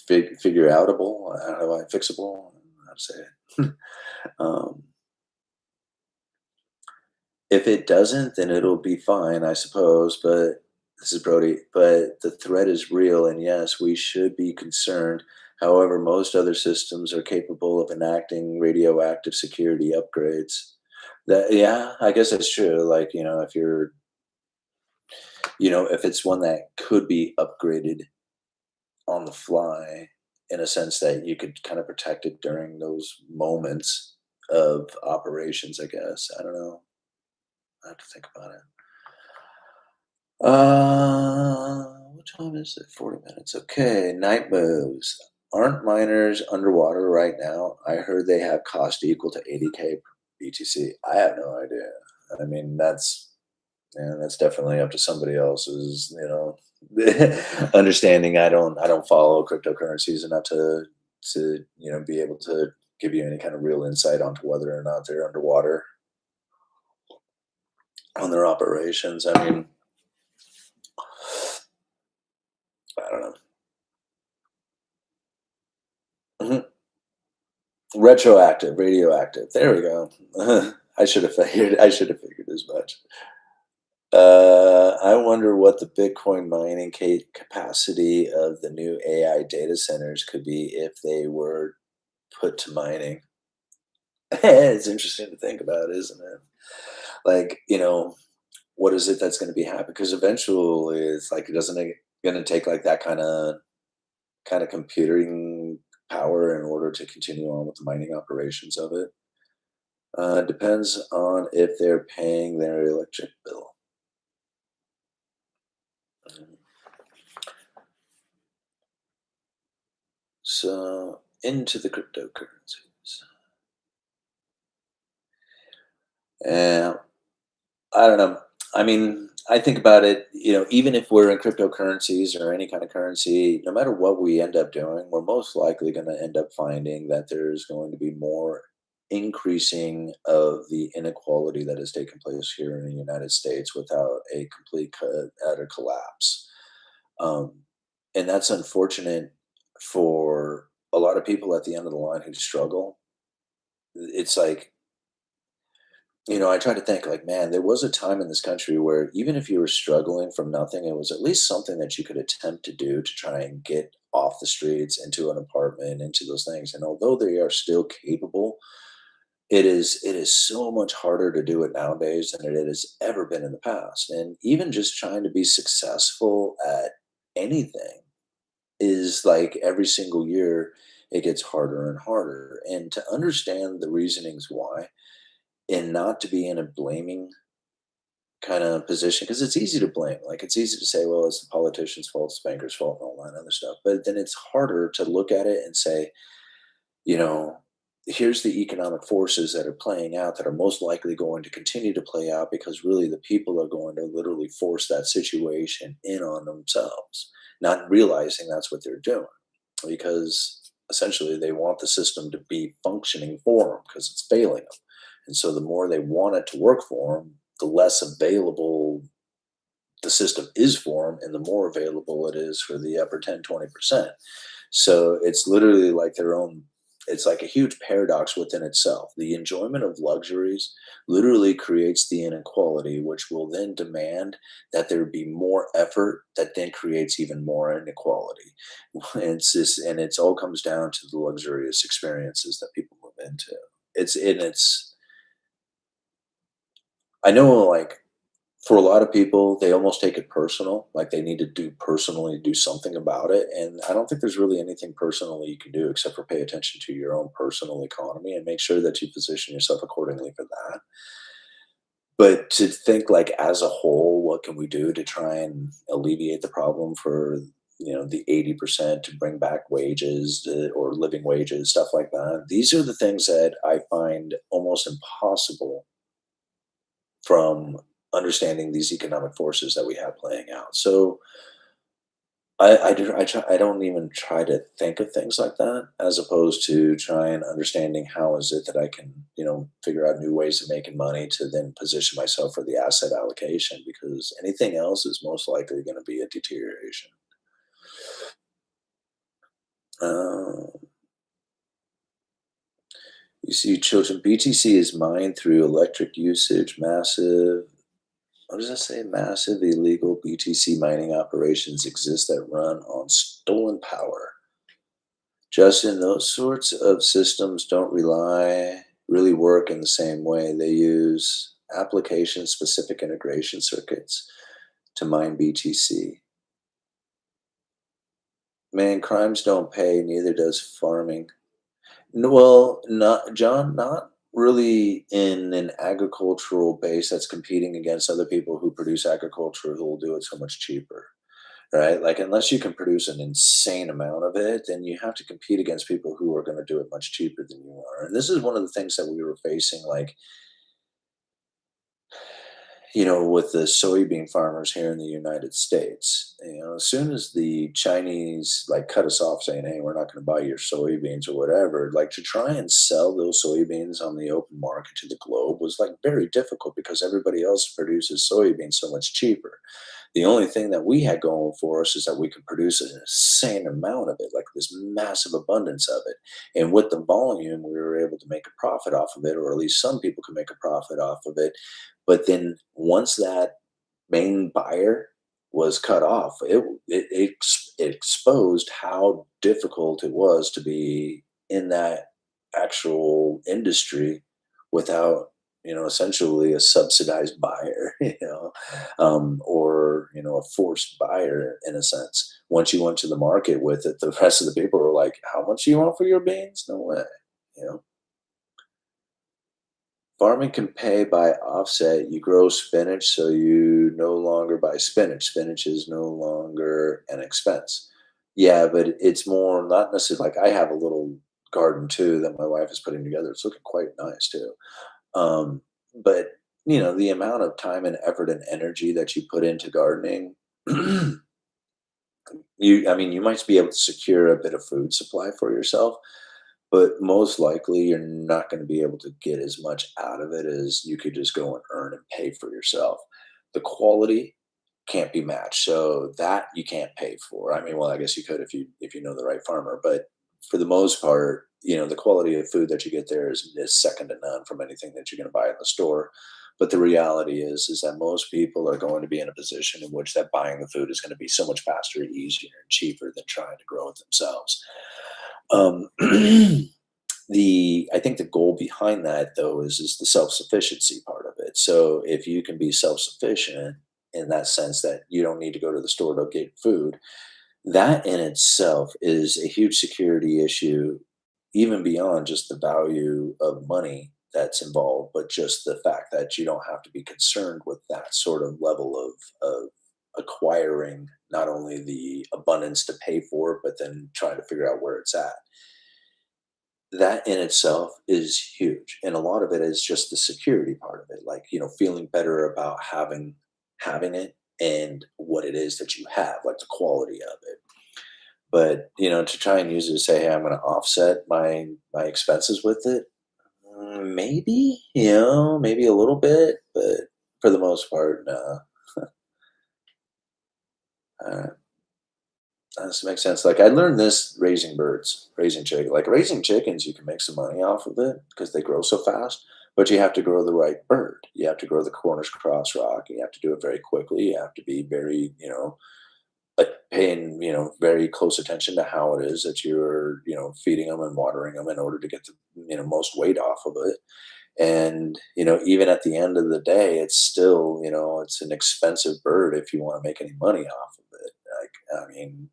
figure outable? How do I fixable? How to say it? um, If it doesn't, then it'll be fine, I suppose, but this is Brody, but the threat is real, and yes, we should be concerned. However, most other systems are capable of enacting radioactive security upgrades. Yeah, I guess that's true. Like, if it's one that could be upgraded on the fly in a sense that you could kind of protect it during those moments of operations, I guess. I don't know. I have to think about it. What time is it? 40 minutes. Okay, night moves. Aren't miners underwater right now? I heard they have cost equal to 80K per BTC. I have no idea. I mean, that's definitely up to somebody else's, understanding. I don't follow cryptocurrencies enough to be able to give you any kind of real insight onto whether or not they're underwater on their operations. I mean, I don't know. Mhm. Retroactive, radioactive. There we go. I should have figured as much. I wonder what the Bitcoin mining capacity of the new AI data centers could be if they were put to mining. It's interesting to think about, isn't it? Like, what is it that's going to be happening? Because eventually, it's like, it doesn't going to take like that kind of computing power in order to continue on with the mining operations of it. Depends on if they're paying their electric bill. Mm. So into the cryptocurrencies. And I don't know. I mean, I think about it, even if we're in cryptocurrencies or any kind of currency, no matter what we end up doing, we're most likely going to end up finding that there's going to be more increasing of the inequality that has taken place here in the United States without a complete utter collapse. Um, and that's unfortunate for a lot of people at the end of the line who struggle. It's like, I try to think like, man, there was a time in this country where even if you were struggling from nothing, it was at least something that you could attempt to do to try and get off the streets into an apartment, into those things. And although they are still capable, it is so much harder to do it nowadays than it has ever been in the past. And even just trying to be successful at anything is like every single year it gets harder and harder. And to understand the reasonings why and not to be in a blaming kind of position because it's easy to blame. Like it's easy to say, well, it's the politician's fault, it's the banker's fault, and all that other stuff. But then it's harder to look at it and say, you know, here's the economic forces that are playing out that are most likely going to continue to play out because really the people are going to literally force that situation in on themselves, not realizing that's what they're doing because essentially they want the system to be functioning for them because it's failing them. And so the more they want it to work for them, the less available the system is for them and the more available it is for the upper 10, 20%. So it's literally like it's like a huge paradox within itself. The enjoyment of luxuries literally creates the inequality, which will then demand that there be more effort that then creates even more inequality. And it's all comes down to the luxurious experiences that people move into. It's I know, like, for a lot of people, they almost take it personal, like they need to do something about it, and I don't think there's really anything personally you can do except for pay attention to your own personal economy and make sure that you position yourself accordingly for that. But to think, like, as a whole, what can we do to try and alleviate the problem for, the 80% to bring back wages, or living wages, stuff like that? These are the things that I find almost impossible from understanding these economic forces that we have playing out. So I don't even try to think of things like that, as opposed to try and understanding how is it that I can, figure out new ways of making money to then position myself for the asset allocation, because anything else is most likely going to be a deterioration. Uh, you see, children, BTC is mined through electric usage, massive. What does that say? Massive illegal BTC mining operations exist that run on stolen power. Justin, those sorts of systems don't really work in the same way. They use application specific integration circuits to mine BTC. Man, crimes don't pay, neither does farming. Well, not John, not really in an agricultural base that's competing against other people who produce agriculture who will do it so much cheaper. Right? Like, unless you can produce an insane amount of it, then you have to compete against people who are going to do it much cheaper than you are. And this is one of the things that we were facing, like, with the soybean farmers here in the United States. As soon as the Chinese like cut us off saying, hey, we're not going to buy your soybeans or whatever, like to try and sell those soybeans on the open market to the globe was like very difficult because everybody else produces soybeans so much cheaper. The only thing that we had going for us is that we could produce an insane amount of it, like this massive abundance of it. And with the volume, we were able to make a profit off of it, or at least some people could make a profit off of it. But then once that main buyer was cut off, it exposed how difficult it was to be in that actual industry without, essentially a subsidized buyer, or, a forced buyer in a sense. Once you went to the market with it, the rest of the people were like, how much do you want for your beans? No way, you know. Farming can pay by offset. You grow spinach, so you no longer buy spinach. Spinach is no longer an expense. Yeah, but it's more not necessarily like I have a little garden too that my wife is putting together. It's looking quite nice too. Um, but the amount of time and effort and energy that you put into gardening, you might be able to secure a bit of food supply for yourself, but most likely, you're not gonna be able to get as much out of it as you could just go and earn and pay for yourself. The quality can't be matched, so that you can't pay for. I mean, well, I guess you could if you know the right farmer, but for the most part, the quality of food that you get there is second to none from anything that you're gonna buy in the store. But the reality is that most people are going to be in a position in which that buying the food is gonna be so much faster, easier, and cheaper than trying to grow it themselves. Um, the I think the goal behind that though is the self-sufficiency part of it. So if you can be self-sufficient in that sense that you don't need to go to the store to get food, that in itself is a huge security issue, even beyond just the value of money that's involved, but just the fact that you don't have to be concerned with that sort of level of acquiring not only the abundance to pay for it, but then trying to figure out where it's at. That in itself is huge, and a lot of it is just the security part of it, like, feeling better about having it and what it is that you have, like the quality of it. But, to try and use it to say, "Hey, I'm gonna offset my expenses with it," maybe, maybe a little bit, but for the most part, no. Uh, that makes sense. Like, I learned this raising birds, raising chicken. Like, raising chickens, you can make some money off of it because they grow so fast, but you have to grow the right bird. You have to grow the Cornish cross rock. You have to do it very quickly. You have to be very, like paying, very close attention to how it is that you're, feeding them and watering them in order to get the, most weight off of it. And, even at the end of the day, it's still, it's an expensive bird if you want to make any money off of it. Like, I mean,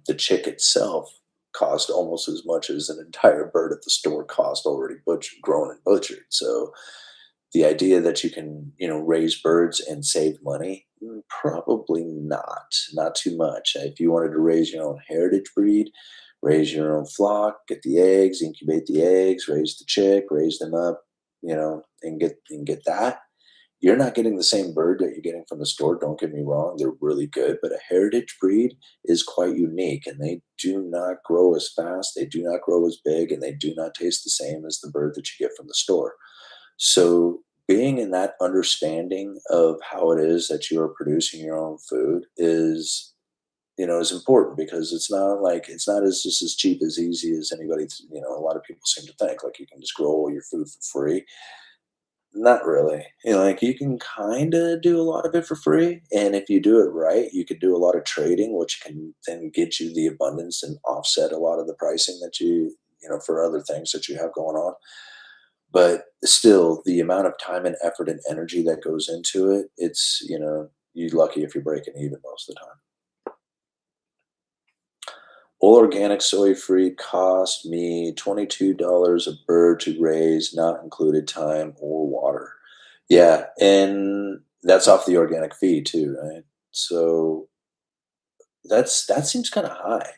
the chick itself cost almost as much as an entire bird at the store cost already butchered, grown and butchered. So the idea that you can, raise birds and save money, probably not too much. If you wanted to raise your own heritage breed, raise your own flock, get the eggs, incubate the eggs, raise the chick, raise them up, and get that. You're not getting the same bird that you're getting from the store. Don't get me wrong; they're really good, but a heritage breed is quite unique, and they do not grow as fast, they do not grow as big, and they do not taste the same as the bird that you get from the store. So being in that understanding of how it is that you are producing your own food is important because it's not as just as cheap as easy as anybody, a lot of people seem to think like you can just grow all your food for free. Not really. Like you can kind of do a lot of it for free. And if you do it right, you could do a lot of trading, which can then get you the abundance and offset a lot of the pricing that for other things that you have going on. But still, the amount of time and effort and energy that goes into it, you're lucky if you're breaking even most of the time. All organic soy free cost me $22 a bird to raise, not included time or water. Yeah, and that's off the organic feed too, right? So that seems kind of high,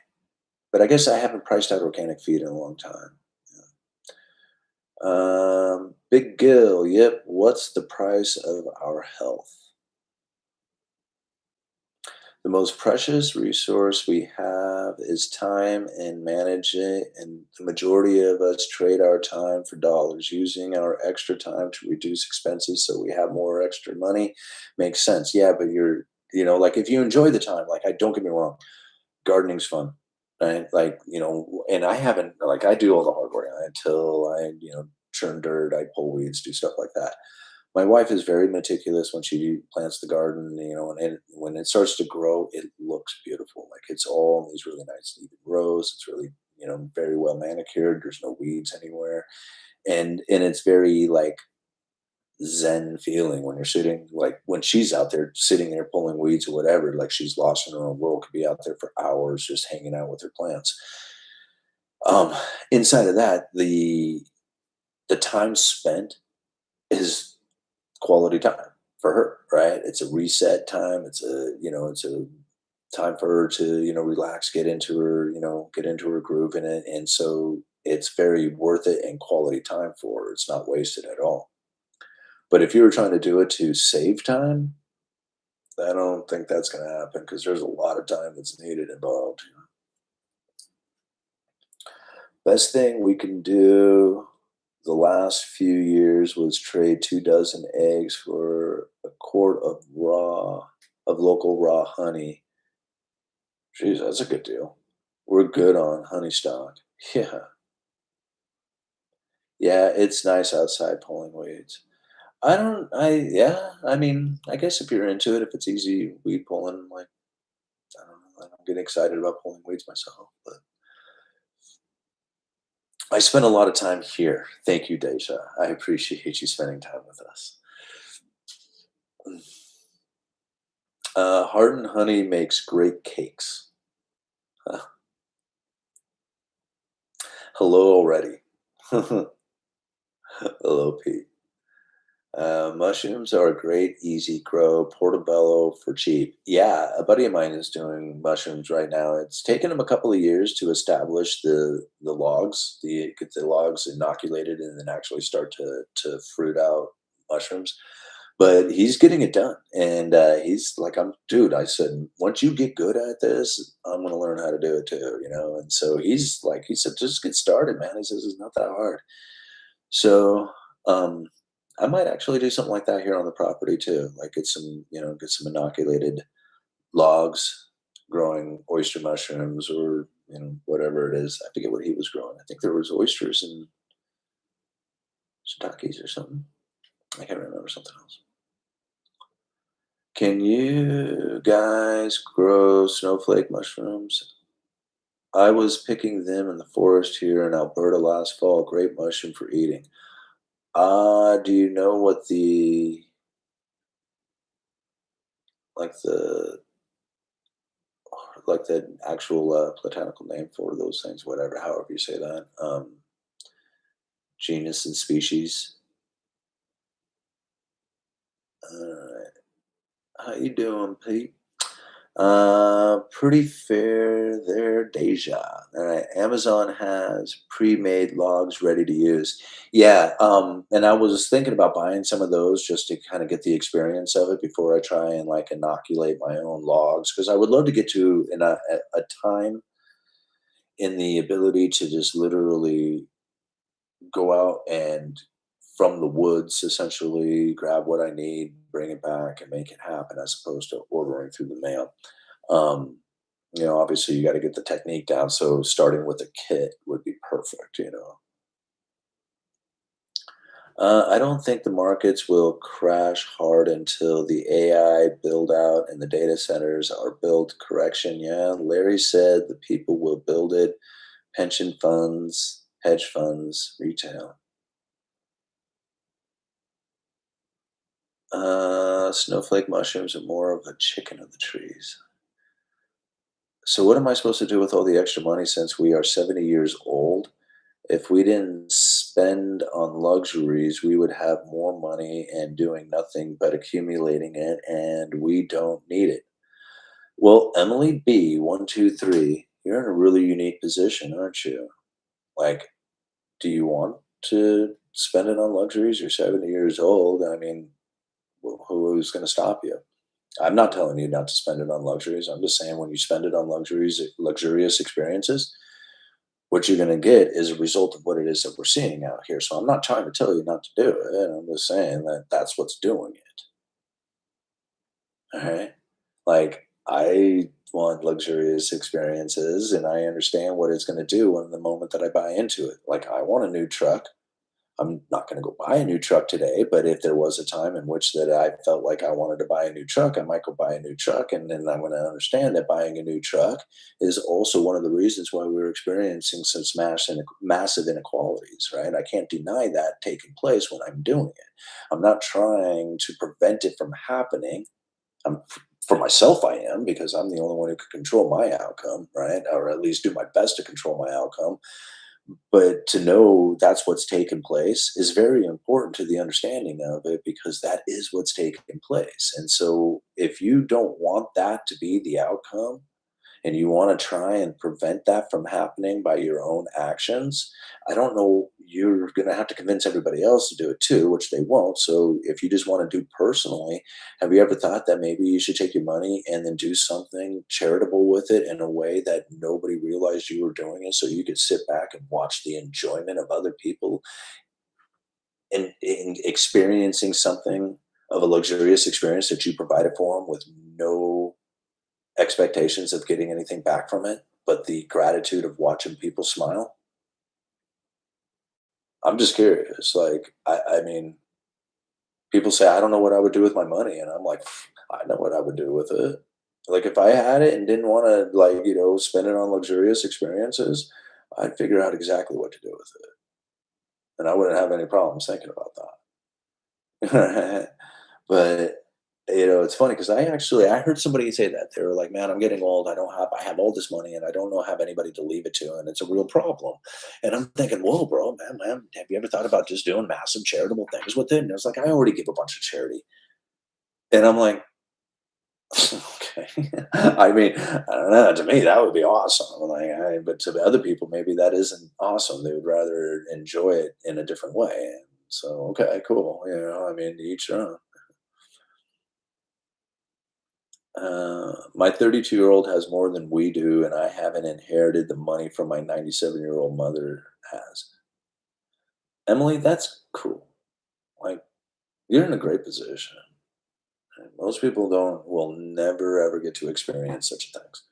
but I guess I haven't priced out organic feed in a long time. Big Gill, yep. What's the price of our health? The most precious resource we have is time and manage it, and the majority of us trade our time for dollars. Using our extra time to reduce expenses so we have more extra money makes sense. Yeah, but like if you enjoy the time, like I don't get me wrong, gardening's fun. Right? Like, and I haven't like I do all the hard work. I till I, churn dirt, I pull weeds, do stuff like that. My wife is very meticulous when she plants the garden, when it starts to grow, it looks beautiful. Like it's all in these really nice even rows. It's really, very well manicured. There's no weeds anywhere. And it's very like zen feeling when you're sitting, like when she's out there sitting there pulling weeds or whatever, like she's lost in her own world, could be out there for hours just hanging out with her plants. Um, Inside of that, the time spent is quality time for her, right? It's a reset time. It's a time for her to, relax, get into her groove in it. And so it's very worth it and quality time for her. It's not wasted at all. But if you were trying to do it to save time, I don't think that's going to happen because there's a lot of time that's needed involved. Best thing we can do the last few years was trade 2 dozen eggs for a quart of local raw honey. Jeez, that's a good deal. We're good on honey stock. Yeah. Yeah, it's nice outside pulling weeds. Yeah, I mean, I guess if you're into it, if it's easy weed pulling, like, I don't know, I don't get excited about pulling weeds myself, but I spend a lot of time here. Thank you, Deja. I appreciate you spending time with us. Hardened honey makes great cakes. Hello already. Hello, Pete. Mushrooms are a great, easy grow, portobello for cheap. Yeah, a buddy of mine is doing mushrooms right now. It's taken him a couple of years to establish the logs, get the logs inoculated, and then actually start to fruit out mushrooms. But he's getting it done, and he's like, dude." I said, "Once you get good at this, I'm going to learn how to do it too." And so he's like, he said, "Just get started, man." He says it's not that hard. So. Um, I might actually do something like that here on the property too. Like get some inoculated logs growing oyster mushrooms or whatever it is. I forget what he was growing. I think there was oysters and shiitakes or something. I can't remember something else. Can you guys grow snowflake mushrooms? I was picking them in the forest here in Alberta last fall. Great mushroom for eating. Do you know what like the the actual botanical name for those things, whatever, however you say that, genus and species? Uh, how you doing, Pete? Pretty fair there, Deja. All right, Amazon has pre-made logs ready to use. Yeah, and I was thinking about buying some of those just to kind of get the experience of it before I try and like inoculate my own logs because I would love to get to a time in the ability to just literally go out and from the woods essentially grab what I need, bring it back, and make it happen as opposed to ordering through the mail. Um, obviously you got to get the technique down. So starting with a kit would be perfect. I don't think the markets will crash hard until the AI build out and the data centers are built. Correction. Yeah. Larry said the people will build it. Pension funds, hedge funds, retail. Snowflake mushrooms are more of a chicken of the trees. So what am I supposed to do with all the extra money since we are 70 years old? If we didn't spend on luxuries, we would have more money and doing nothing but accumulating it, and we don't need it. Well, Emily B, 123, you're in a really unique position, aren't you? Like, do you want to spend it on luxuries? You're 70 years old. I mean, who's going to stop you? I'm not telling you not to spend it on luxuries. I'm just saying when you spend it on luxuries, luxurious experiences, what you're going to get is a result of what it is that we're seeing out here. So I'm not trying to tell you not to do it. I'm just saying that that's what's doing it. All right. Like, I want luxurious experiences and I understand what it's going to do in the moment that I buy into it. Like, I want a new truck. I'm not going to go buy a new truck today, but if there was a time in which that I felt like I wanted to buy a new truck, I might go buy a new truck, and then I'm going to understand that buying a new truck is also one of the reasons why we're experiencing some massive inequalities, right? I can't deny that taking place when I'm doing it. I'm not trying to prevent it from happening. I'm for myself, I am because I'm the only one who can control my outcome, right? Or at least do my best to control my outcome, but to know that's what's taken place is very important to the understanding of it because that is what's taking place. And so if you don't want that to be the outcome and you want to try and prevent that from happening by your own actions, I don't know, you're going to have to convince everybody else to do it too, which they won't. So if you just want to do personally, have you ever thought that maybe you should take your money and then do something charitable with it in a way that nobody realized you were doing it so you could sit back and watch the enjoyment of other people in experiencing something of a luxurious experience that you provided for them with no expectations of getting anything back from it, but the gratitude of watching people smile? I'm just curious. Like, I mean, people say, I don't know what I would do with my money. And I'm like, I know what I would do with it. Like, if I had it and didn't want to, like, spend it on luxurious experiences, I'd figure out exactly what to do with it. And I wouldn't have any problems thinking about that. But, it's funny because I heard somebody say that. They were like, "Man, I'm getting old. I have all this money and I don't know have anybody to leave it to, and it's a real problem." And I'm thinking, "Whoa, bro, man, have you ever thought about just doing massive charitable things with it?" And it's like, "I already give a bunch of charity." And I'm like, "Okay." I mean, I don't know. To me, that would be awesome. But to the other people, maybe that isn't awesome. They would rather enjoy it in a different way. And so, okay, cool. I mean, to each their own. My 32-year-old has more than we do, and I haven't inherited the money from my 97-year-old mother has. Emily, that's cool. Like, you're in a great position. And most people will never ever get to experience such things.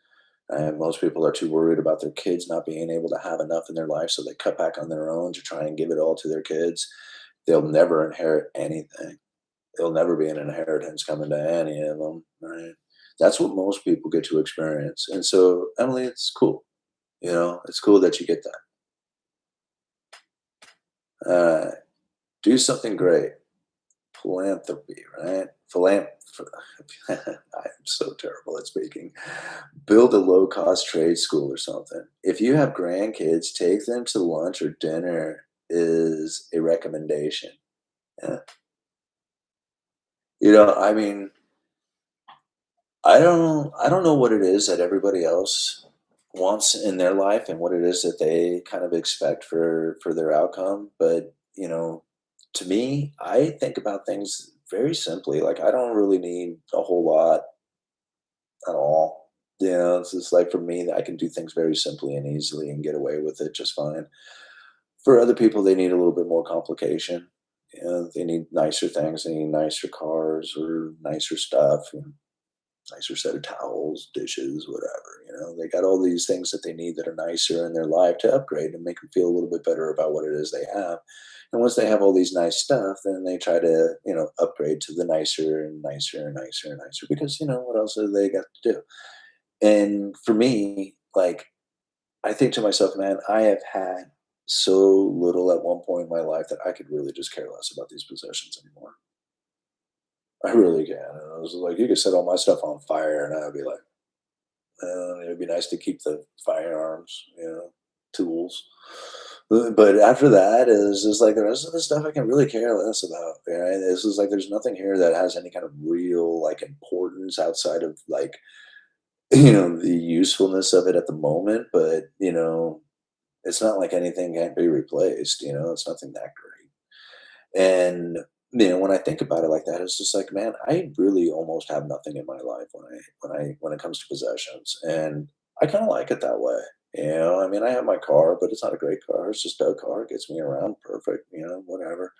And most people are too worried about their kids not being able to have enough in their life, so they cut back on their own to try and give it all to their kids. They'll never inherit anything. There'll never be an inheritance coming to any of them, right? That's what most people get to experience. And so, Emily, it's cool. It's cool that you get that. Do something great. Philanthropy, right? I'm so terrible at speaking. Build a low cost trade school or something. If you have grandkids, take them to lunch or dinner is a recommendation. Yeah. I mean, I don't know what it is that everybody else wants in their life and what it is that they kind of expect for their outcome, but to me, I think about things very simply. Like I don't really need a whole lot at all. It's just like for me, I can do things very simply and easily and get away with it just fine. For other people, they need a little bit more complication. They need nicer things. They need nicer cars or nicer stuff. Nicer set of towels, dishes, whatever. They got all these things that they need that are nicer in their life to upgrade and make them feel a little bit better about what it is they have. And once they have all these nice stuff, then they try to, upgrade to the nicer and nicer and nicer and nicer because, what else have they got to do? And for me, like, I think to myself, man, I have had so little at one point in my life that I could really just care less about these possessions anymore. I really can. And I was like, you could set all my stuff on fire, and I'd be like, it'd be nice to keep the firearms, tools. But after that, is just like the rest of the stuff I can really care less about. Right? This is like there's nothing here that has any kind of real like importance outside of like the usefulness of it at the moment. But it's not like anything can't be replaced. It's nothing that great. And when I think about it like that, it's just like, man, I really almost have nothing in my life when it comes to possessions, and I kind of like it that way. I mean, I have my car, but it's not a great car. It's just a car. It gets me around perfect. Whatever.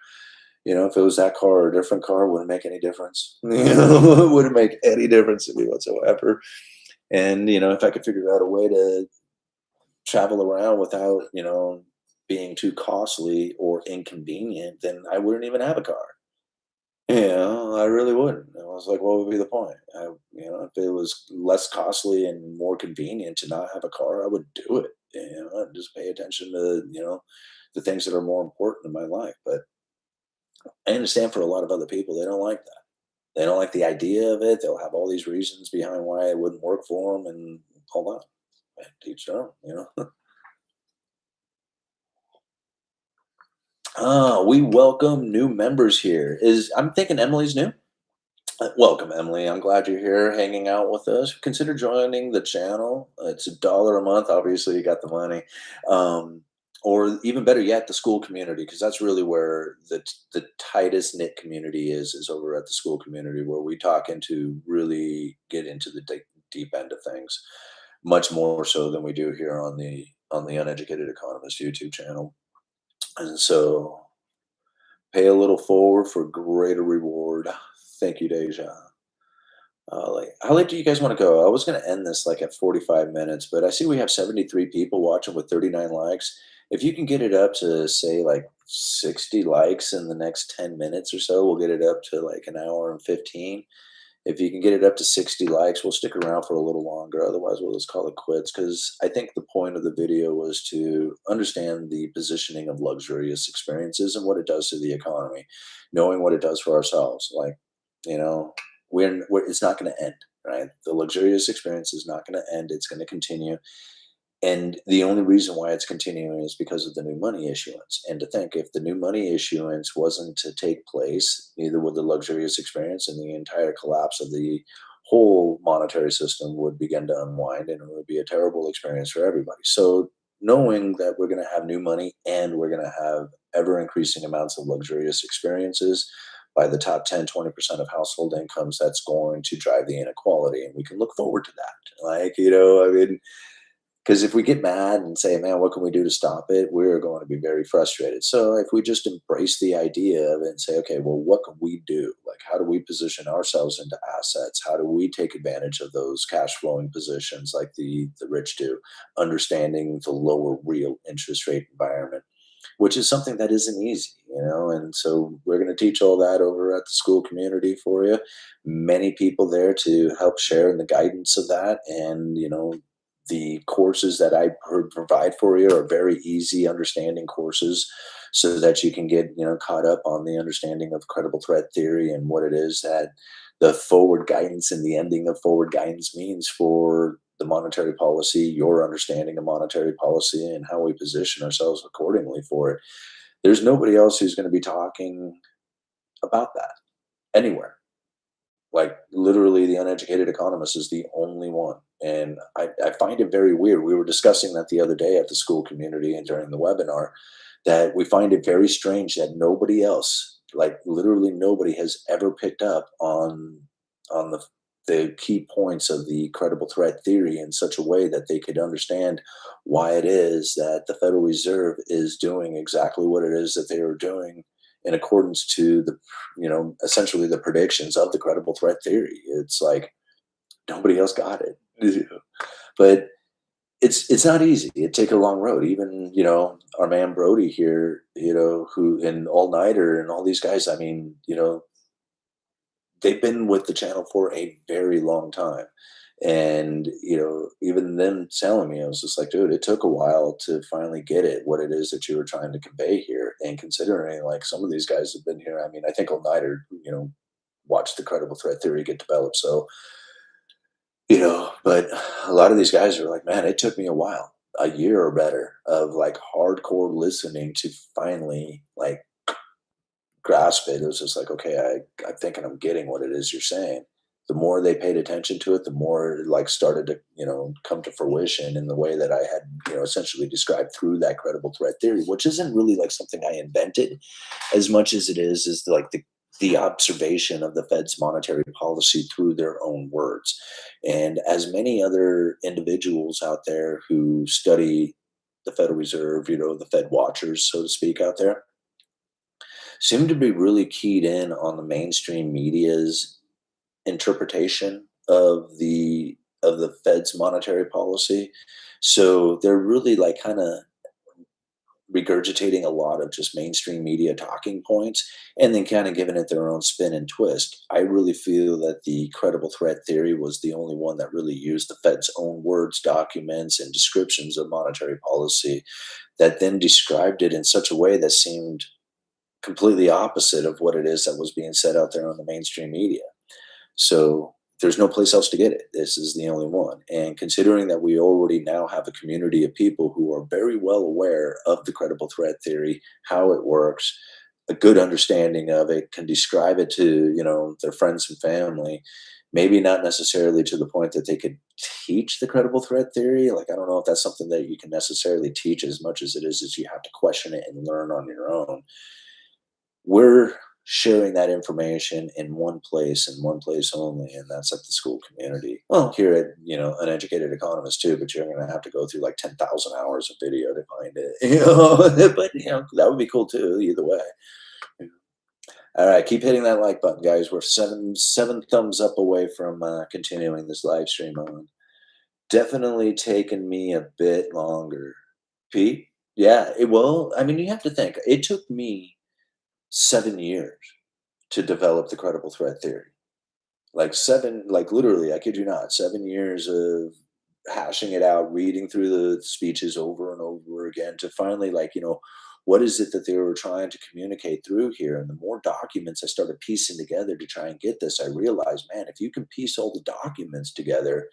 If it was that car or a different car, it wouldn't make any difference. It wouldn't make any difference to me whatsoever. And if I could figure out a way to travel around without being too costly or inconvenient, then I wouldn't even have a car. I really wouldn't. I was like, what would be the point? If it was less costly and more convenient to not have a car, I would do it. I'd just pay attention to the things that are more important in my life. But I understand for a lot of other people, they don't like that. They don't like the idea of it. They'll have all these reasons behind why it wouldn't work for them, and all that. Teach their own. We welcome new members here. I'm thinking Emily's new. Welcome, Emily. I'm glad you're here hanging out with us. Consider joining the channel. It's $1 a month. Obviously, you got the money. Um, or even better yet, the school community, because that's really where the tightest knit community is over at the school community, where we talk into really get into the deep end of things, much more so than we do here on the Uneducated Economist YouTube channel. And so pay a little forward for greater reward. Thank you, Deja. Like, how late do you guys want to go? I was going to end this like at 45 minutes, but I see we have 73 people watching with 39 likes. If you can get it up to say like 60 likes in the next 10 minutes or so, we'll get it up to like an hour and 15. If you can get it up to 60 likes, we'll stick around for a little longer. Otherwise, we'll just call it quits. Because I think the point of the video was to understand the positioning of luxurious experiences and what it does to the economy, knowing what it does for ourselves. Like, you know, it's not going to end, right? The luxurious experience is not going to end. It's going to continue. And the only reason why it's continuing is because of the new money issuance. And to think if the new money issuance wasn't to take place, neither would the luxurious experience, and the entire collapse of the whole monetary system would begin to unwind, and it would be a terrible experience for everybody. So knowing that we're going to have new money and we're going to have ever increasing amounts of luxurious experiences by the top 10, 20% of household incomes, that's going to drive the inequality. And we can look forward to that. Like, I mean, because if we get mad and say, man, what can we do to stop it? We're going to be very frustrated. So if we just embrace the idea of it and say, okay, well, what can we do? Like, how do we position ourselves into assets? How do we take advantage of those cash flowing positions like the rich do, understanding the lower real interest rate environment, which is something that isn't easy, And so we're going to teach all that over at the school community for you. Many people there to help share in the guidance of that. And, the courses that I provide for you are very easy understanding courses. so that you can get caught up on the understanding of credible threat theory and what it is that the forward guidance and the ending of forward guidance means for the monetary policy, your understanding of monetary policy, and how we position ourselves accordingly for it. There's nobody else who's going to be talking about that anywhere. Like literally, the uneducated economist is the only one. And I find it very weird. We were discussing that the other day at the school community and during the webinar, that we find it very strange that nobody else, like literally nobody, has ever picked up on the key points of the credible threat theory in such a way that they could understand why it is that the Federal Reserve is doing exactly what it is that they are doing in accordance to the essentially the predictions of the credible threat theory. It's like nobody else got it. But it's not easy. It take a long road. Even our man Brody here, who in All Nighter and all these guys. I mean, they've been with the channel for a very long time. And, even them telling me, I was just like, dude, it took a while to finally get it, what it is that you were trying to convey here. And considering like some of these guys have been here, I mean, I think All Nighter, watched the credible threat theory get developed. So, but a lot of these guys are like, man, it took me a while, a year or better of like hardcore listening to finally like grasp it. It was just like, okay, I'm thinking I'm getting what it is you're saying. The more they paid attention to it, the more it like started to, come to fruition in the way that I had, essentially described through that credible threat theory, which isn't really like something I invented as much as it is like the observation of the Fed's monetary policy through their own words. And as many other individuals out there who study the Federal Reserve, the Fed watchers, so to speak, out there, seem to be really keyed in on the mainstream media's interpretation of the Fed's monetary policy. So they're really like kind of regurgitating a lot of just mainstream media talking points and then kind of giving it their own spin and twist. I really feel that the credible threat theory was the only one that really used the Fed's own words, documents, and descriptions of monetary policy that then described it in such a way that seemed completely opposite of what it is that was being said out there on the mainstream media. So there's no place else to get it. This is the only one. And considering that we already now have a community of people who are very well aware of the credible threat theory, how it works, a good understanding of it, can describe it to, their friends and family, maybe not necessarily to the point that they could teach the credible threat theory. Like, I don't know if that's something that you can necessarily teach as much as it is as you have to question it and learn on your own. We're sharing that information in one place and one place only, and that's at the school community. Well, here at Uneducated Economist too, but you're going to have to go through like 10,000 hours of video to find it. But that would be cool too. Either way. All right, keep hitting that like button, guys. We're seven thumbs up away from continuing this live stream on. Definitely taken me a bit longer, Pete. Yeah, it will. I mean, you have to think. It took me 7 years to develop the credible threat theory. Like literally, I kid you not, 7 years of hashing it out, reading through the speeches over and over again to finally what is it that they were trying to communicate through here? And the more documents I started piecing together to try and get this, I realized, man, if you can piece all the documents together,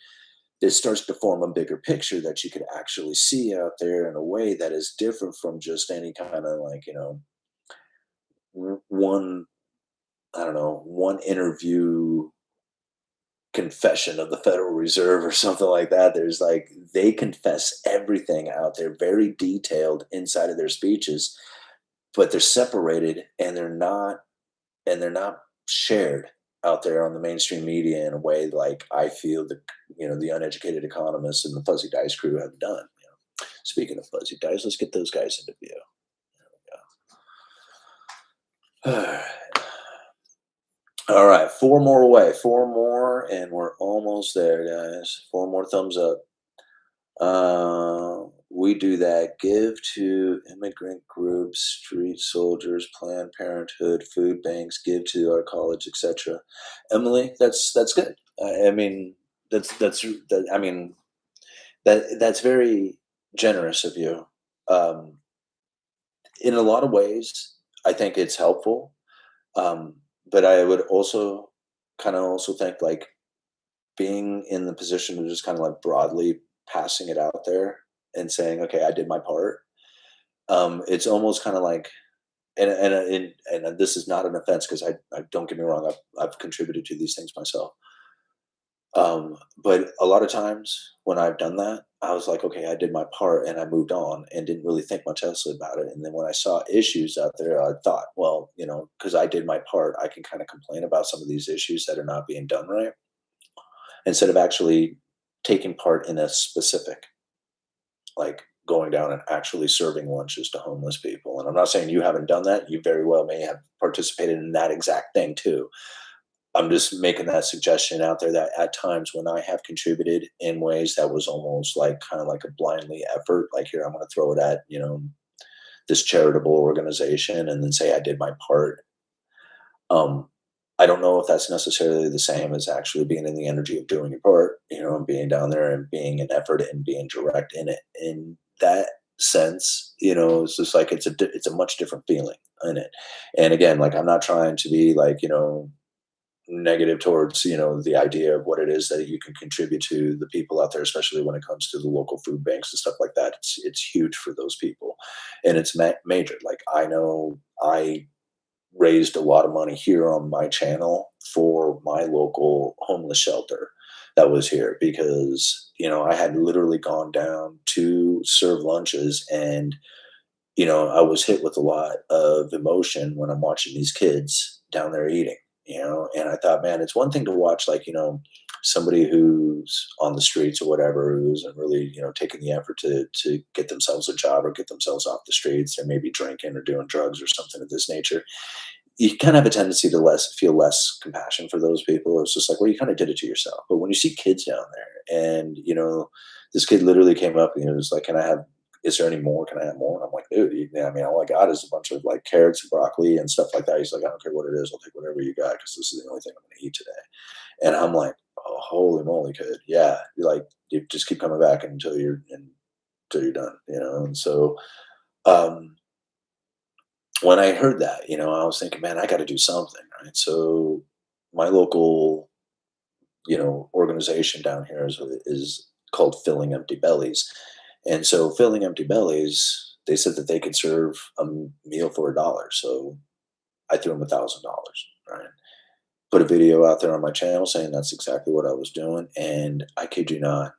it starts to form a bigger picture that you could actually see out there in a way that is different from just any kind of one, I don't know, one interview confession of the Federal Reserve or something like that. There's like they confess everything out there, very detailed inside of their speeches, but they're separated and they're not shared out there on the mainstream media in a way like I feel the uneducated economists and the fuzzy dice crew have done. Speaking of fuzzy dice, let's get those guys into view. There we go. All right, four more away, four more, and we're almost there, guys. Four more thumbs up. We do that. Give to immigrant groups, street soldiers, Planned Parenthood, food banks. Give to our college, etc. Emily, that's good. I mean, I mean, that's very generous of you. Um, In a lot of ways, I think it's helpful. Um, but I would also kind of also think like being in the position of just kind of like broadly passing it out there and saying, okay, I did my part. It's almost kind of like, and this is not an offense because I don't get me wrong, I've contributed to these things myself. But a lot of times when I've done that, I was like, okay, I did my part and I moved on and didn't really think much else about it. And then when I saw issues out there, I thought, well, because I did my part, I can kind of complain about some of these issues that are not being done right instead of actually taking part in a specific, like going down and actually serving lunches to homeless people. And I'm not saying you haven't done that. You very well may have participated in that exact thing too. I'm just making that suggestion out there that at times when I have contributed in ways that was almost like kind of like a blindly effort, like here, I'm going to throw it at, this charitable organization and then say I did my part. Um, I don't know if that's necessarily the same as actually being in the energy of doing your part, and being down there and being an effort and being direct in it. In that sense, it's just like it's a much different feeling in it. And again, like I'm not trying to be like, negative towards the idea of what it is that you can contribute to the people out there, especially when it comes to the local food banks and stuff like that. It's huge for those people, and it's major. Like I know I raised a lot of money here on my channel for my local homeless shelter that was here because I had literally gone down to serve lunches, and I was hit with a lot of emotion when I'm watching these kids down there eating, and I thought, man, it's one thing to watch, like, somebody who's on the streets or whatever, who isn't really, taking the effort to get themselves a job or get themselves off the streets. They're maybe drinking or doing drugs or something of this nature. You kind of have a tendency to feel less compassion for those people. It's just like, well, you kind of did it to yourself. But when you see kids down there, and this kid literally came up and he was like, "Can I have? Is there any more? Can I have more?" And I'm like, "Dude, I mean, all I got is a bunch of like carrots and broccoli and stuff like that." He's like, "I don't care what it is. I'll take whatever you got because this is the only thing I'm going to eat today." And I'm like, "Oh, holy moly, kid! Yeah, you just keep coming back until you're done." And so. Um, when I heard that, I was thinking, man, I got to do something, right? So my local, organization down here is called Filling Empty Bellies, and so Filling Empty Bellies, they said that they could serve a meal for $1. So I threw them $1,000, right? Put a video out there on my channel saying that's exactly what I was doing, and I kid you not,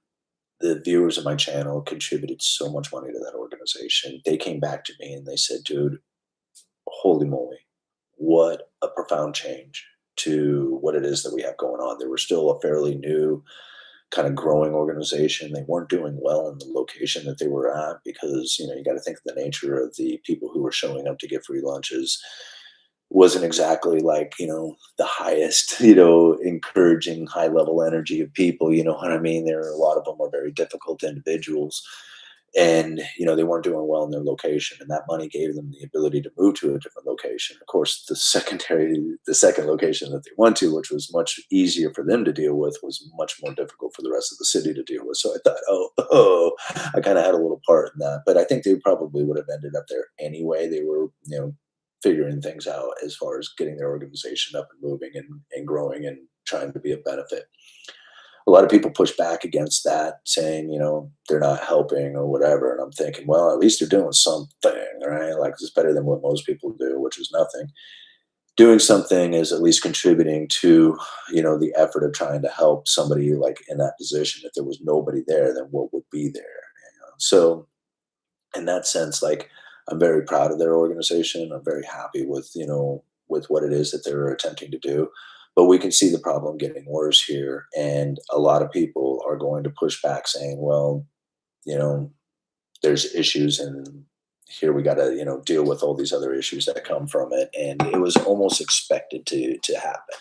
the viewers of my channel contributed so much money to that organization. They came back to me and they said, dude, holy moly, what a profound change to what it is that we have going on. They were still a fairly new kind of growing organization. They weren't doing well in the location that they were at because, you got to think of the nature of the people who were showing up to get free lunches wasn't exactly like, the highest, encouraging high level energy of people. You know what I mean? There are a lot of them are very difficult individuals, and they weren't doing well in their location, and that money gave them the ability to move to a different location. Of course, the second location that they went to, which was much easier for them to deal with, was much more difficult for the rest of the city to deal with. So I thought, oh, I kind of had a little part in that, but I think they probably would have ended up there anyway. They were figuring things out as far as getting their organization up and moving and growing and trying to be a benefit. A lot of people push back against that, saying, they're not helping or whatever. And I'm thinking, well, at least they're doing something, right? Like it's better than what most people do, which is nothing. Doing something is at least contributing to, the effort of trying to help somebody like in that position. If there was nobody there, then what would be there? So in that sense, like I'm very proud of their organization. I'm very happy with what it is that they're attempting to do. But we can see the problem getting worse here, and a lot of people are going to push back, saying, "Well, you know, there's issues, and here we got to deal with all these other issues that come from it." And it was almost expected to happen.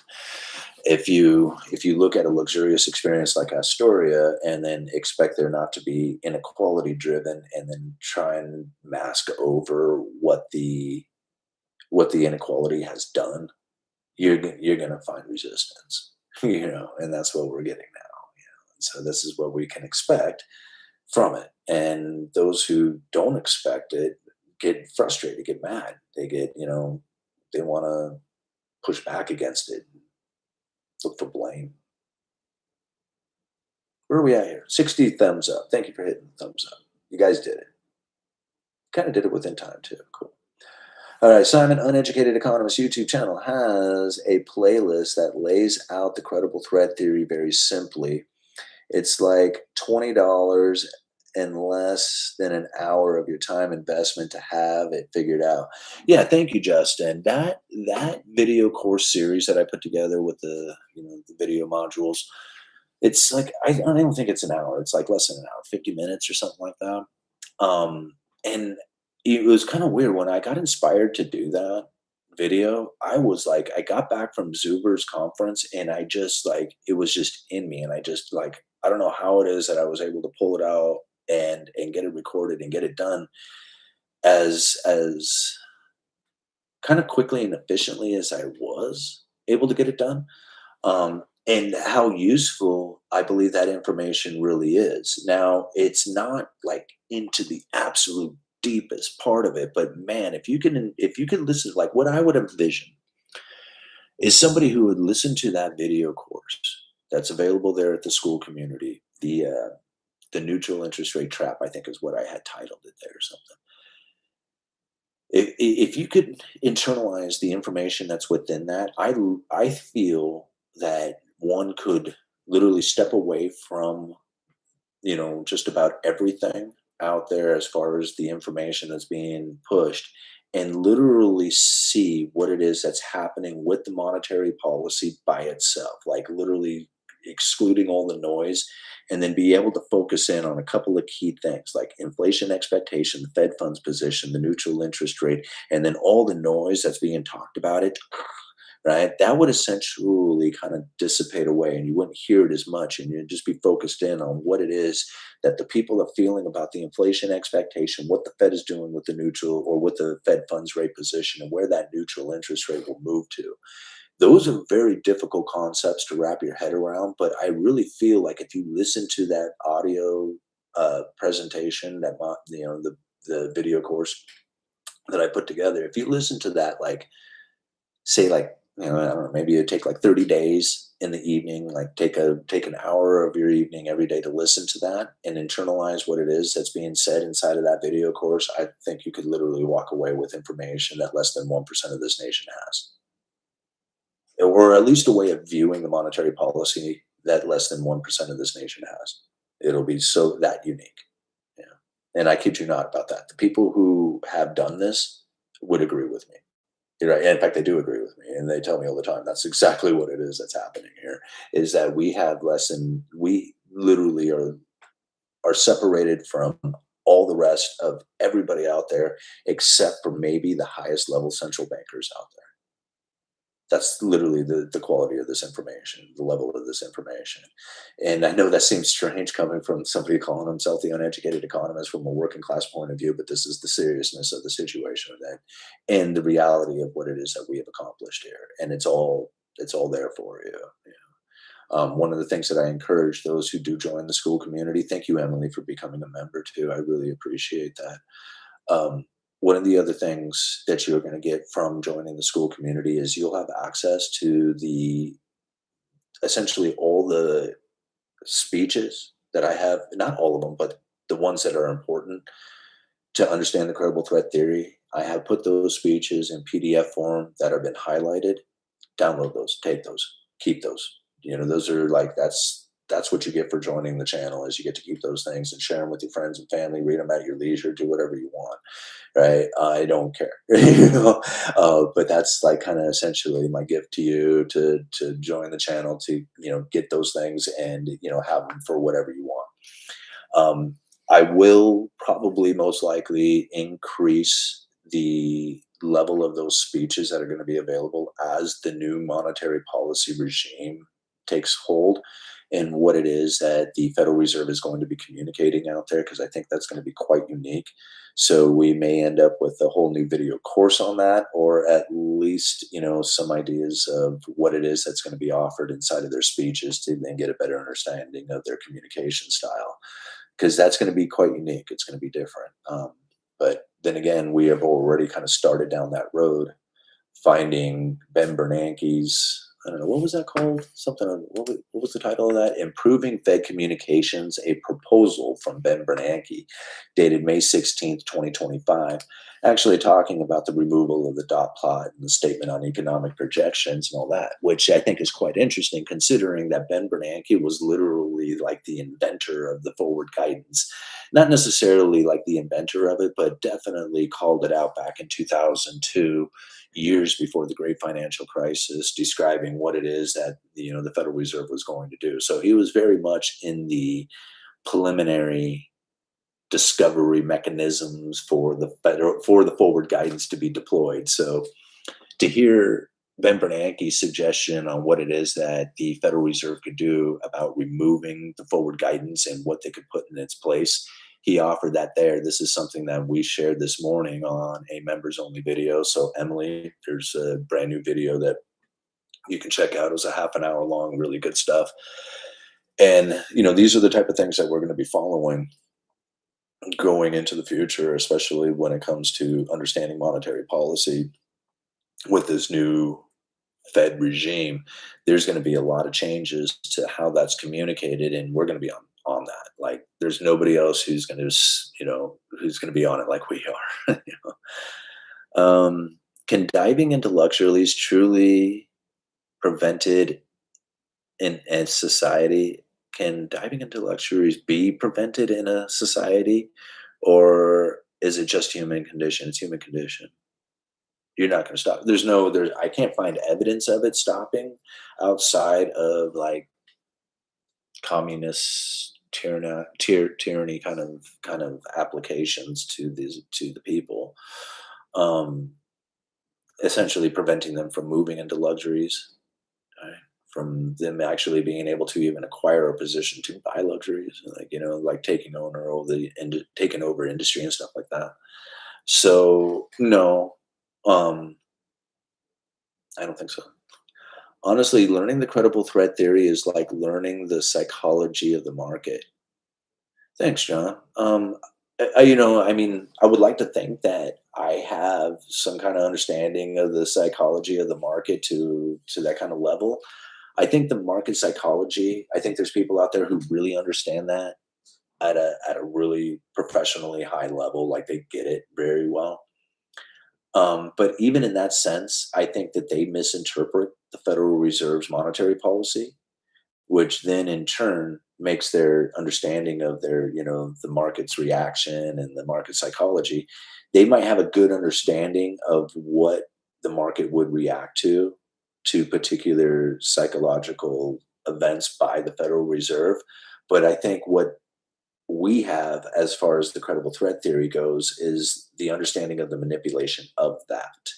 If you look at a luxurious experience like Astoria and then expect there not to be inequality driven and then try and mask over what the inequality has done, you're going to find resistance, and that's what we're getting now. And so this is what we can expect from it. And those who don't expect it, get frustrated, get mad. They get, they want to push back against it, look for blame. Where are we at here? 60 thumbs up. Thank you for hitting the thumbs up. You guys did it. Kind of did it within time too. Cool. All right, Simon, Uneducated Economist YouTube channel has a playlist that lays out the credible threat theory very simply. It's like $20 and less than an hour of your time investment to have it figured out. Yeah, thank you, Justin. That video course series that I put together with the video modules, it's like I don't even think it's an hour. It's like less than an hour, 50 minutes or something like that. And it was kind of weird when I got inspired to do that video. I was like, I got back from Zuber's conference and I just like, it was just in me. And I just like, I don't know how it is that I was able to pull it out and get it recorded and get it done as kind of quickly and efficiently as I was able to get it done. And how useful I believe that information really is. Now, it's not like into the absolute deepest part of it, but man, if you can listen, like what I would envision is somebody who would listen to that video course that's available there at the school community, the neutral interest rate trap, I think is what I had titled it there or something. If you could internalize the information that's within that, I feel that one could literally step away from just about everything out there as far as the information that's being pushed and literally see what it is that's happening with the monetary policy by itself, like literally excluding all the noise, and then be able to focus in on a couple of key things like inflation expectation, the Fed funds position, the neutral interest rate, and then all the noise that's being talked about it, right? That would essentially kind of dissipate away and you wouldn't hear it as much. And you'd just be focused in on what it is that the people are feeling about the inflation expectation, what the Fed is doing with the neutral or with the Fed funds rate position, and where that neutral interest rate will move to. Those are very difficult concepts to wrap your head around, but I really feel like if you listen to that audio presentation, the video course that I put together, if you listen to that, like say like I don't know, maybe it'd take like 30 days in the evening, like take an hour of your evening every day to listen to that and internalize what it is that's being said inside of that video course. I think you could literally walk away with information that less than 1% of this nation has, or at least a way of viewing the monetary policy that less than 1% of this nation has. It'll be so that unique. Yeah. And I kid you not about that. The people who have done this would agree with me. You're right. In fact, they do agree with me, and they tell me all the time that's exactly what it is that's happening here. Is that we literally are separated from all the rest of everybody out there, except for maybe the highest level central bankers out there. That's literally the quality of this information, the level of this information. And I know that seems strange coming from somebody calling himself the uneducated economist from a working class point of view, but this is the seriousness of the situation and the reality of what it is that we have accomplished here. And it's all there for you. One of the things that I encourage those who do join the school community, thank you, Emily, for becoming a member too. I really appreciate that. One of the other things that you're going to get from joining the school community is you'll have access to the essentially all the speeches that I have, not all of them, but the ones that are important to understand the credible threat theory. I have put those speeches in PDF form that have been highlighted. Download those, take those, keep those. Those are like that's what you get for joining the channel is you get to keep those things and share them with your friends and family, read them at your leisure, do whatever you want, right? I don't care, but that's like kind of essentially my gift to you to join the channel to get those things and have them for whatever you want. I will probably most likely increase the level of those speeches that are going to be available as the new monetary policy regime takes hold and what it is that the Federal Reserve is going to be communicating out there, because I think that's going to be quite unique. So we may end up with a whole new video course on that, or at least, some ideas of what it is that's going to be offered inside of their speeches to then get a better understanding of their communication style, because that's going to be quite unique. It's going to be different. But then again, we have already kind of started down that road, finding Ben Bernanke's, I don't know, what was that called? Something, what was the title of that? Improving Fed Communications, a proposal from Ben Bernanke, dated May 16th, 2025, actually talking about the removal of the dot plot and the statement on economic projections and all that, which I think is quite interesting considering that Ben Bernanke was literally like the inventor of the forward guidance. Not necessarily like the inventor of it, but definitely called it out back in 2002, years before the great financial crisis, describing what it is that the Federal Reserve was going to do. So he was very much in the preliminary discovery mechanisms for the forward guidance to be deployed. So to hear Ben Bernanke's suggestion on what it is that the Federal Reserve could do about removing the forward guidance and what they could put in its place, he offered that there. This is something that we shared this morning on a members only video. So, Emily, there's a brand new video that you can check out. It was a half an hour long, really good stuff. And, these are the type of things that we're going to be following going into the future, especially when it comes to understanding monetary policy with this new Fed regime. There's going to be a lot of changes to how that's communicated, and we're going to be on that. Like, there's nobody else who's going to, who's going to be on it like we are. Can diving into luxuries truly prevented in a society? Can diving into luxuries be prevented in a society, or is it just human condition? It's human condition. You're not going to stop. I can't find evidence of it stopping outside of like communist tyranny kind of applications to the people, um, essentially preventing them from moving into luxuries, right? From them actually being able to even acquire a position to buy luxuries, like like taking over industry and stuff like that. So no, um, I don't think so. Honestly, learning the credible threat theory is like learning the psychology of the market. Thanks, John. I mean, I would like to think that I have some kind of understanding of the psychology of the market to that kind of level. I think the market psychology. I think there's people out there who really understand that at a really professionally high level, like they get it very well. But even in that sense, I think that they misinterpret the Federal Reserve's monetary policy, which then in turn makes their understanding of the market's reaction and the market psychology. They might have a good understanding of what the market would react to particular psychological events by the Federal Reserve. But I think what we have, as far as the credible threat theory goes, is the understanding of the manipulation of that,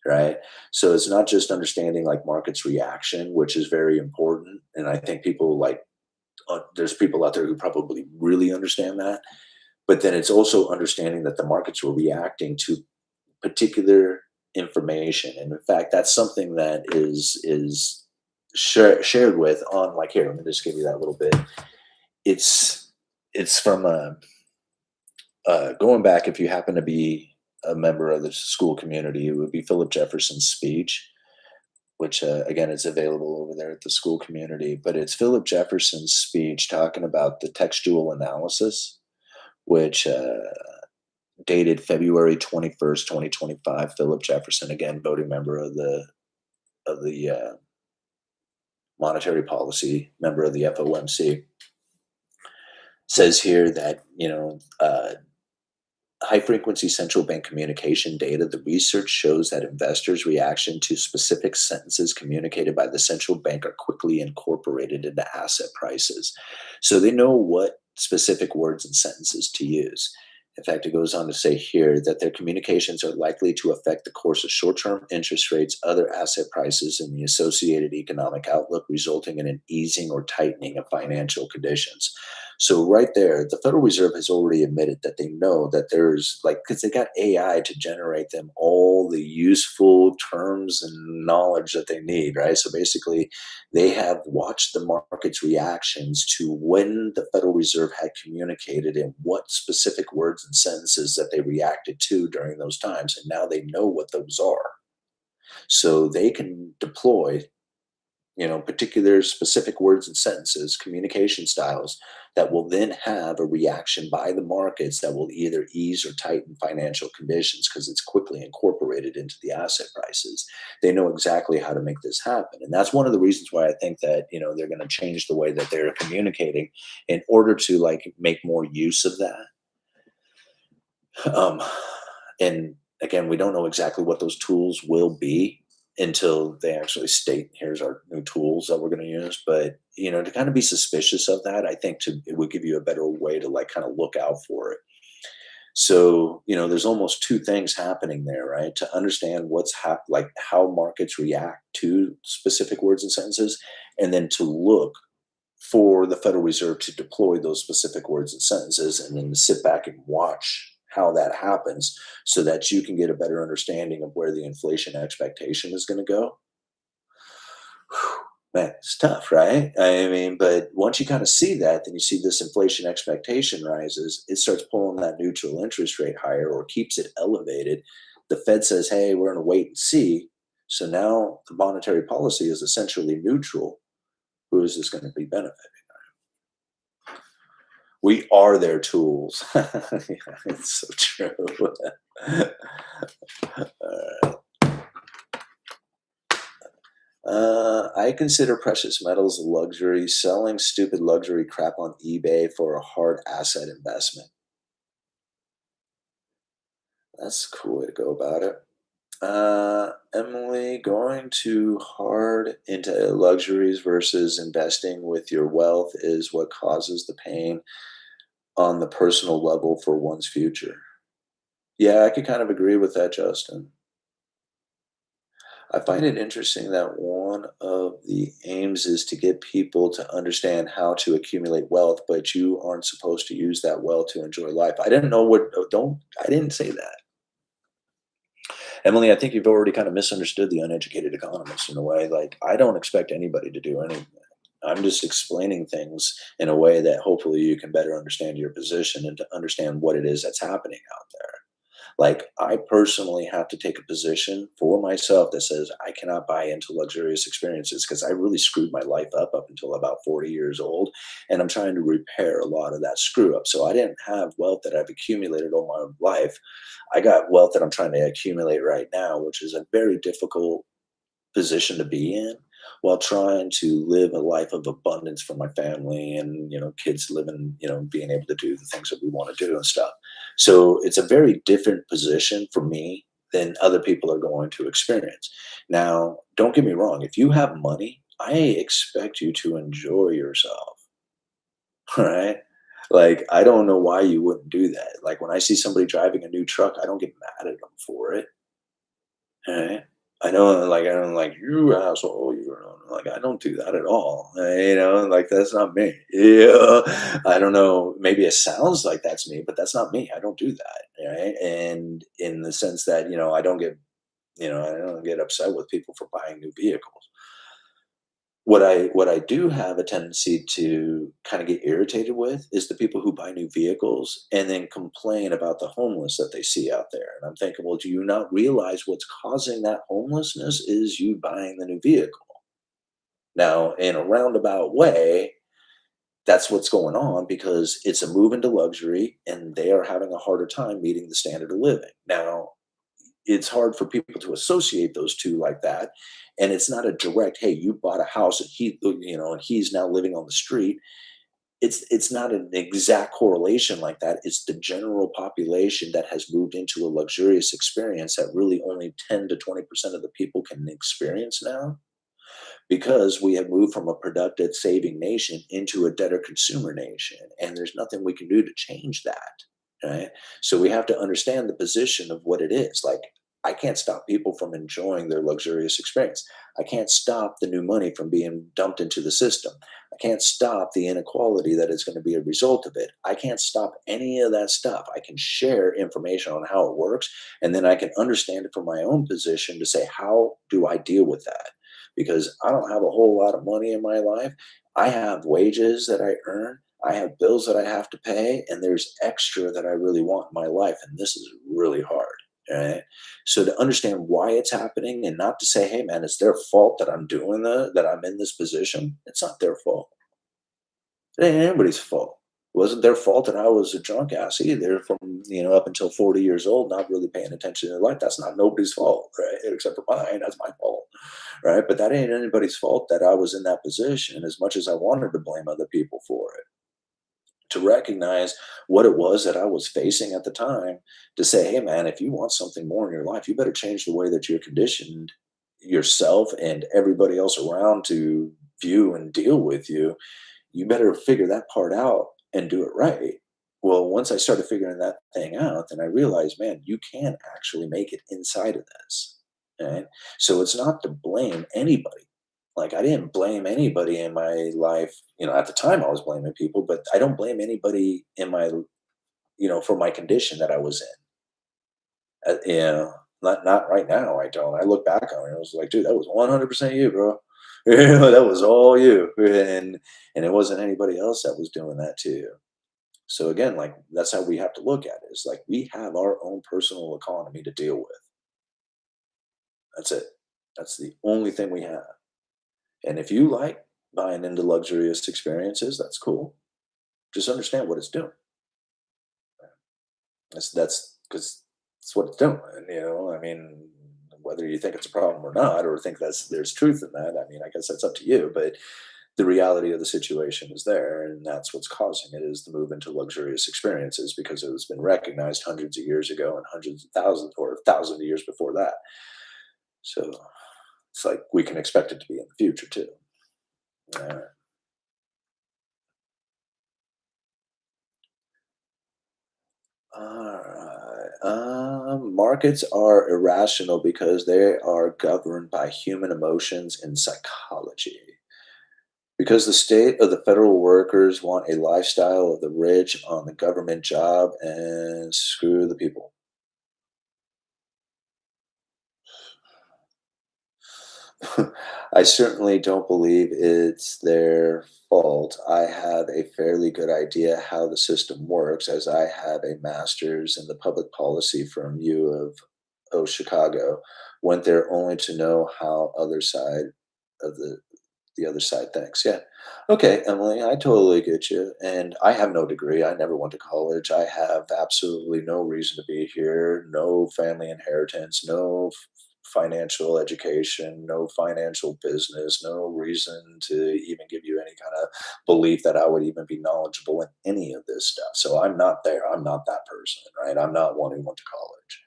right? So it's not just understanding like markets reaction, which is very important. And I think people like, there's people out there who probably really understand that. But then it's also understanding that the markets were reacting to particular information. And in fact, that's something that is shared with on, like, here, let me just give you that little bit. It's from going back, if you happen to be a member of the school community, it would be Philip Jefferson's speech, which again is available over there at the school community. But it's Philip Jefferson's speech talking about the textual analysis, which dated February 21st, 2025. Philip Jefferson, again, voting member of the monetary policy, member of the FOMC, says here that high frequency central bank communication data, the research shows that investors' reaction to specific sentences communicated by the central bank are quickly incorporated into asset prices. So they know what specific words and sentences to use. In fact, it goes on to say here that their communications are likely to affect the course of short-term interest rates, other asset prices, and the associated economic outlook, resulting in an easing or tightening of financial conditions. So right there, the Federal Reserve has already admitted that they know that there's like, because they got AI to generate them all the useful terms and knowledge that they need, right? So basically, they have watched the market's reactions to when the Federal Reserve had communicated and what specific words and sentences that they reacted to during those times. And now they know what those are. So they can deploy, particular specific words and sentences, communication styles that will then have a reaction by the markets that will either ease or tighten financial conditions because it's quickly incorporated into the asset prices. They know exactly how to make this happen. And that's one of the reasons why I think that, they're going to change the way that they're communicating in order to like make more use of that. Um, and again, we don't know exactly what those tools will be until they actually state, here's our new tools that we're going to use. But, to kind of be suspicious of that, I think it would give you a better way to like kind of look out for it. So, there's almost two things happening there, right? To understand like how markets react to specific words and sentences, and then to look for the Federal Reserve to deploy those specific words and sentences, and then to sit back and watch how that happens so that you can get a better understanding of where the inflation expectation is going to go. Whew, man, it's tough, right? I mean, but once you kind of see that, then you see this inflation expectation rises, it starts pulling that neutral interest rate higher or keeps it elevated. The Fed says, hey, we're going to wait and see. So now the monetary policy is essentially neutral. Who is this going to be benefiting? We are their tools. Yeah, it's so true. I consider precious metals a luxury, selling stupid luxury crap on eBay for a hard asset investment. That's a cool way to go about it. Emily, going too hard into luxuries versus investing with your wealth is what causes the pain on the personal level for one's future. Yeah, I could kind of agree with that, Justin. I find it interesting that one of the aims is to get people to understand how to accumulate wealth, but you aren't supposed to use that wealth to enjoy life. I didn't know what, don't, I didn't say that. Emily, I think you've already kind of misunderstood the uneducated economist in a way. Like, I don't expect anybody to do anything. I'm just explaining things in a way that hopefully you can better understand your position and to understand what it is that's happening out there. Like, I personally have to take a position for myself that says I cannot buy into luxurious experiences because I really screwed my life up until about 40 years old. And I'm trying to repair a lot of that screw up. So I didn't have wealth that I've accumulated all my life. I got wealth that I'm trying to accumulate right now, which is a very difficult position to be in while trying to live a life of abundance for my family and kids living, being able to do the things that we want to do and stuff. So it's a very different position for me than other people are going to experience. Now, don't get me wrong, if you have money, I expect you to enjoy yourself. Right? Like, I don't know why you wouldn't do that. Like, when I see somebody driving a new truck, I don't get mad at them for it. Right? I don't like you asshole. Like, I don't do that at all. Like, that's not me. Yeah, I don't know. Maybe it sounds like that's me, but that's not me. I don't do that. Right? And in the sense that I don't get upset with people for buying new vehicles. What I do have a tendency to kind of get irritated with is the people who buy new vehicles and then complain about the homeless that they see out there. And I'm thinking, well, do you not realize what's causing that homelessness is you buying the new vehicle? Now, in a roundabout way, that's what's going on because it's a move into luxury and they are having a harder time meeting the standard of living. Now, it's hard for people to associate those two like that. And it's not a direct, hey, you bought a house and and he's now living on the street. It's not an exact correlation like that. It's the general population that has moved into a luxurious experience that really only 10 to 20% of the people can experience now because we have moved from a productive saving nation into a debtor consumer nation. And there's nothing we can do to change that. Right. So we have to understand the position of what it is. Like, I can't stop people from enjoying their luxurious experience. I can't stop the new money from being dumped into the system. I I can't stop the inequality that is going to be a result of it. I can't stop any of that stuff. I can share information on how it works, and then I can understand it from my own position to say, how do I deal with that? Because I don't have a whole lot of money in my life. I have wages that I earn. I have bills that I have to pay, and there's extra that I really want in my life. And this is really hard. Right. So to understand why it's happening and not to say, hey man, it's their fault that I'm doing that I'm in this position. It's not their fault. It ain't anybody's fault. It wasn't their fault that I was a drunk ass either from, up until 40 years old, not really paying attention to their life. That's not nobody's fault, right? Except for mine. That's my fault. Right. But that ain't anybody's fault that I was in that position as much as I wanted to blame other people for it. To recognize what it was that I was facing at the time, to say, hey man, if you want something more in your life, you better change the way that you're conditioned yourself and everybody else around to view and deal with you. You better figure that part out and do it right. Well, once I started figuring that thing out, then I realized, man, you can actually make it inside of this. Right. So it's not to blame anybody. Like, I didn't blame anybody in my life. At the time I was blaming people, but I don't blame anybody in my, for my condition that I was in. Not right now. I don't. I look back on it. I was like, dude, that was 100% you, bro. That was all you, and it wasn't anybody else that was doing that to you. So again, like that's how we have to look at it. It's like we have our own personal economy to deal with. That's it. That's the only thing we have. And if you like buying into luxurious experiences, that's cool. Just understand what it's doing. That's because it's what it's doing. I mean, whether you think it's a problem or not, or think there's truth in that, I mean, I guess that's up to you. But the reality of the situation is there, and that's what's causing it is the move into luxurious experiences because it has been recognized hundreds of years ago and hundreds of thousands or thousands of years before that. So it's like we can expect it to be in the future too. Uh, Alright. Markets are irrational because they are governed by human emotions and psychology. Because the state of the federal workers want a lifestyle of the rich on the government job and screw the people. I certainly don't believe it's their fault. I have a fairly good idea how the system works as I have a master's in the public policy from U of Chicago. Went there only to know how other side of the other side thinks. Yeah. Okay, Emily, I totally get you. And I have no degree. I never went to college. I have absolutely no reason to be here, no family inheritance, no financial education, no financial business, no reason to even give you any kind of belief that I would even be knowledgeable in any of this stuff. So I'm not there. I'm not that person, right? I'm not one who went to college.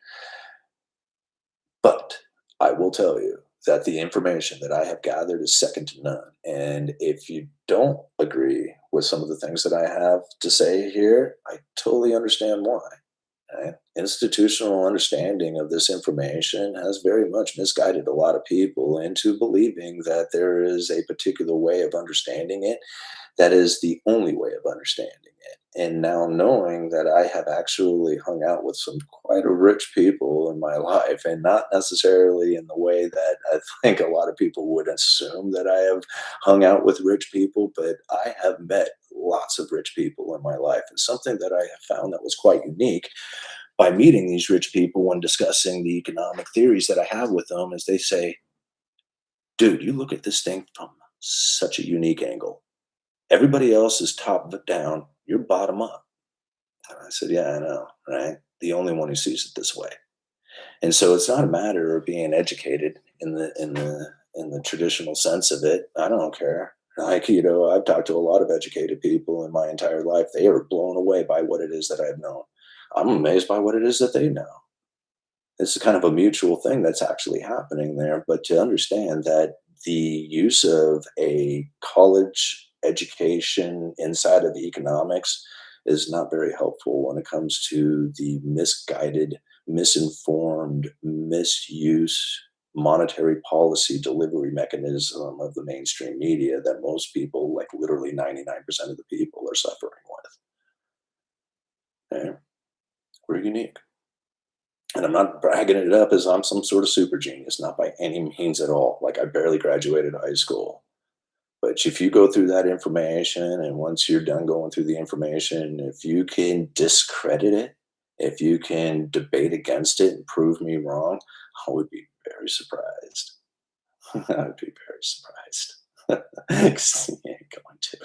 But I will tell you that the information that I have gathered is second to none. And if you don't agree with some of the things that I have to say here, I totally understand why. Right? Institutional understanding of this information has very much misguided a lot of people into believing that there is a particular way of understanding it that is the only way of understanding it. And now knowing that I have actually hung out with some quite a rich people in my life, and not necessarily in the way that I think a lot of people would assume that I have hung out with rich people, but I have met lots of rich people in my life. And something that I have found that was quite unique by meeting these rich people when discussing the economic theories that I have with them is they say, dude, you look at this thing from such a unique angle. Everybody else is top down, you're bottom up. And I said, yeah, I know, right? The only one who sees it this way. And so it's not a matter of being educated in the traditional sense of it. I don't care. Like, I've talked to a lot of educated people in my entire life. They are blown away by what it is that I've known. I'm amazed by what it is that they know. It's kind of a mutual thing that's actually happening there. But to understand that the use of a college education inside of economics is not very helpful when it comes to the misguided, misinformed misuse monetary policy delivery mechanism of the mainstream media that most people, like literally 99% of the people, are suffering with. Okay? We're unique. And I'm not bragging it up as I'm some sort of super genius, not by any means at all. Like I barely graduated high school. But if you go through that information, and once you're done going through the information, if you can discredit it, if you can debate against it and prove me wrong, I would be very surprised. I would be very surprised. 'Cause you ain't going to.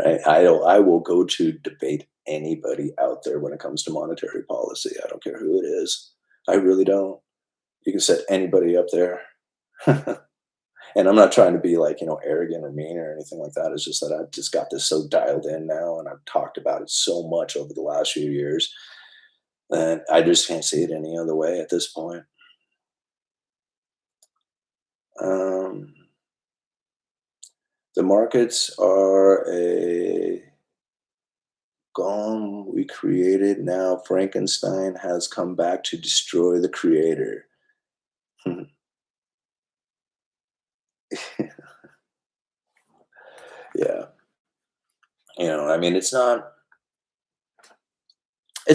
Right? I will go to debate anybody out there when it comes to monetary policy. I don't care who it is. I really don't. You can set anybody up there. And I'm not trying to be like, arrogant or mean or anything like that. It's just that I've just got this so dialed in now and I've talked about it so much over the last few years that I just can't see it any other way at this point. Um, the markets are a golem we created. Now Frankenstein has come back to destroy the creator. Yeah. I mean, it's not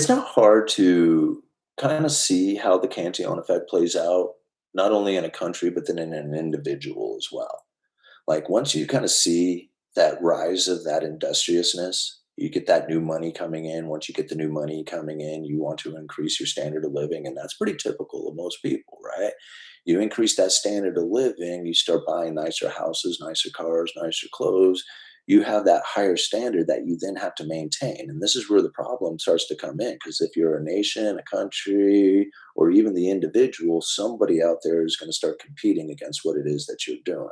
hard to kind of see how the Cantillon effect plays out, not only in a country, but then in an individual as well. Like once you kind of see that rise of that industriousness, you get that new money coming in. Once you get the new money coming in, you want to increase your standard of living. And that's pretty typical of most people, right? You increase that standard of living, you start buying nicer houses, nicer cars, nicer clothes. You have that higher standard that you then have to maintain. And this is where the problem starts to come in. Because if you're a nation, a country, or even the individual, somebody out there is going to start competing against what it is that you're doing.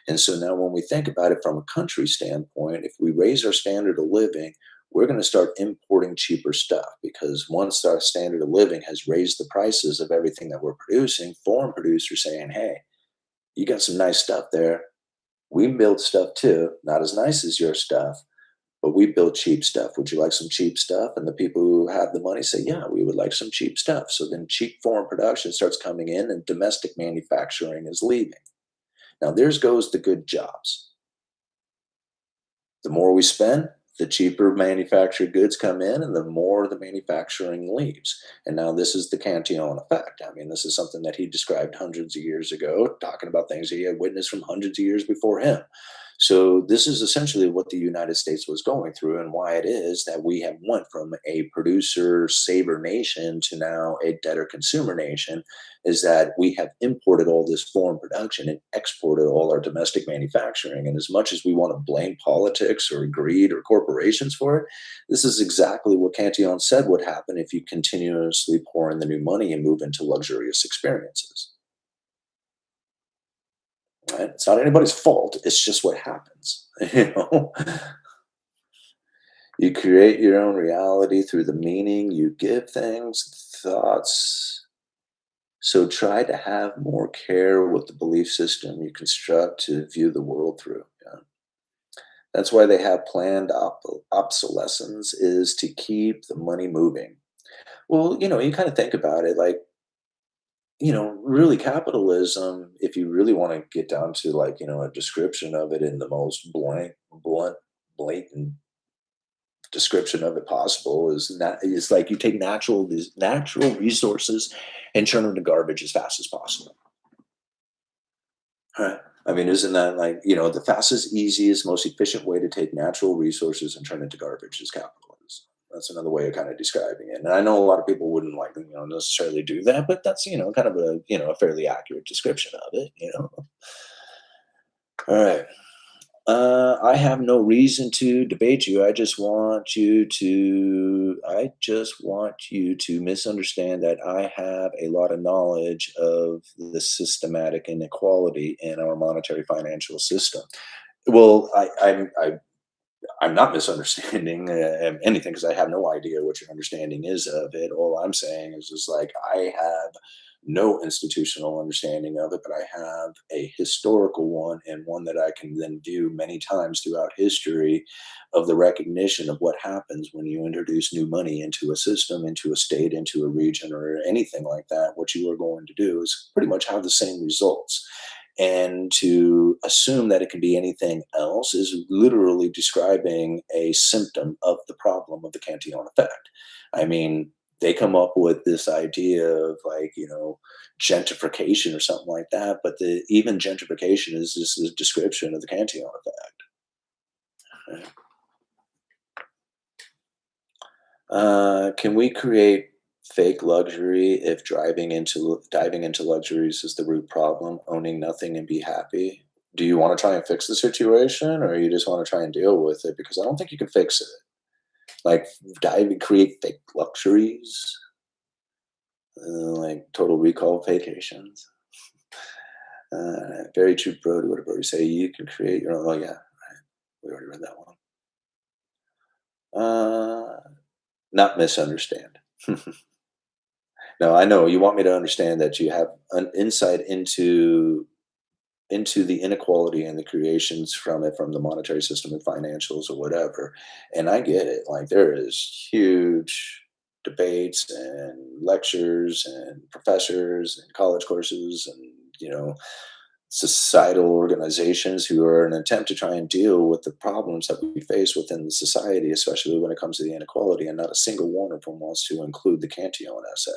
And so now, when we think about it from a country standpoint, if we raise our standard of living, we're going to start importing cheaper stuff because once our standard of living has raised the prices of everything that we're producing, foreign producers saying, hey, you got some nice stuff there. We build stuff too, not as nice as your stuff, but we build cheap stuff. Would you like some cheap stuff? And the people who have the money say, yeah, we would like some cheap stuff. So then cheap foreign production starts coming in and domestic manufacturing is leaving. Now, there's goes the good jobs. The more we spend, the cheaper manufactured goods come in, and the more the manufacturing leaves. And now this is the Cantillon effect. I mean, this is something that he described hundreds of years ago, talking about things he had witnessed from hundreds of years before him. So this is essentially what the United States was going through, and why it is that we have went from a producer saver nation to now a debtor consumer nation, is that we have imported all this foreign production and exported all our domestic manufacturing. And as much as we want to blame politics or greed or corporations for it, this is exactly what Cantillon said would happen if you continuously pour in the new money and move into luxurious experiences. Right? It's not anybody's fault. It's just what happens. You know, you create your own reality through the meaning you give things, thoughts. So try to have more care with the belief system you construct to view the world through. Yeah. That's why they have planned obsolescence, is to keep the money moving. Well, you kind of think about it like, really capitalism, if you really want to get down to like, a description of it in the most blunt, blatant description of it possible, is like you take these natural resources and turn them to garbage as fast as possible. Right. I mean, isn't that like, the fastest, easiest, most efficient way to take natural resources and turn it into garbage is capitalism. That's another way of kind of describing it. And I know a lot of people wouldn't like, necessarily do that, but that's, kind of a fairly accurate description of it. All right. I have no reason to debate you. I just want you to misunderstand that I have a lot of knowledge of the systematic inequality in our monetary financial system. Well, I'm not misunderstanding anything because I have no idea what your understanding is of it. All I'm saying is just like I have no institutional understanding of it, but I have a historical one, and one that I can then view many times throughout history, of the recognition of what happens when you introduce new money into a system, into a state, into a region, or anything like that. What you are going to do is pretty much have the same results. And to assume that it can be anything else is literally describing a symptom of the problem of the Cantillon effect. I mean, they come up with this idea of, like, gentrification or something like that, but the even gentrification is just a description of the Cantillon effect. Right? Can we create fake luxury if diving into luxuries is the root problem, owning nothing and be happy? Do you want to try and fix the situation, or you just want to try and deal with it? Because I don't think you can fix it. Like, dive and create fake luxuries, like Total Recall vacations. Very true, bro. To what you say, you can create your own. Oh yeah, right. We already read that one. Not misunderstand. No, I know you want me to understand that you have an insight into the inequality and the creations from it, from the monetary system and financials or whatever. And I get it. Like, there is huge debates and lectures and professors and college courses and, societal organizations who are in an attempt to try and deal with the problems that we face within the society, especially when it comes to the inequality. And not a single one of them wants to include the Cantillon essay.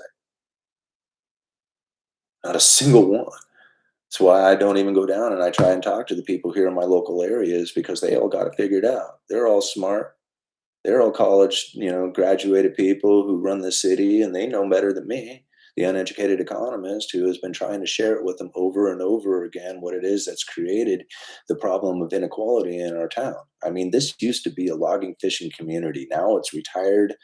Not a single one. That's why I don't even go down and I try and talk to the people here in my local areas, because they all got it figured out. They're all smart. They're all college, graduated people who run the city, and they know better than me, the uneducated economist who has been trying to share it with them over and over again, what it is that's created the problem of inequality in our town. I mean, this used to be a logging fishing community. Now it's retired,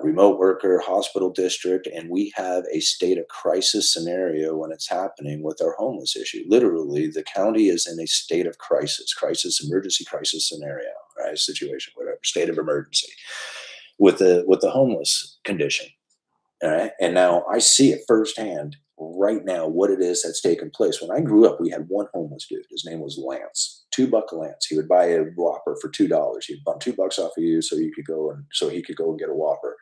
remote worker, hospital district, and we have a state of crisis scenario when it's happening with our homeless issue. Literally, the county is in a state of emergency crisis scenario, right? Situation, whatever, state of emergency with the homeless condition. All right. And now I see it firsthand right now what it is that's taken place. When I grew up, we had one homeless dude. His name was Lance, $2 Lance. He would buy a Whopper for $2. He'd bump $2 off of you so he could go and get a Whopper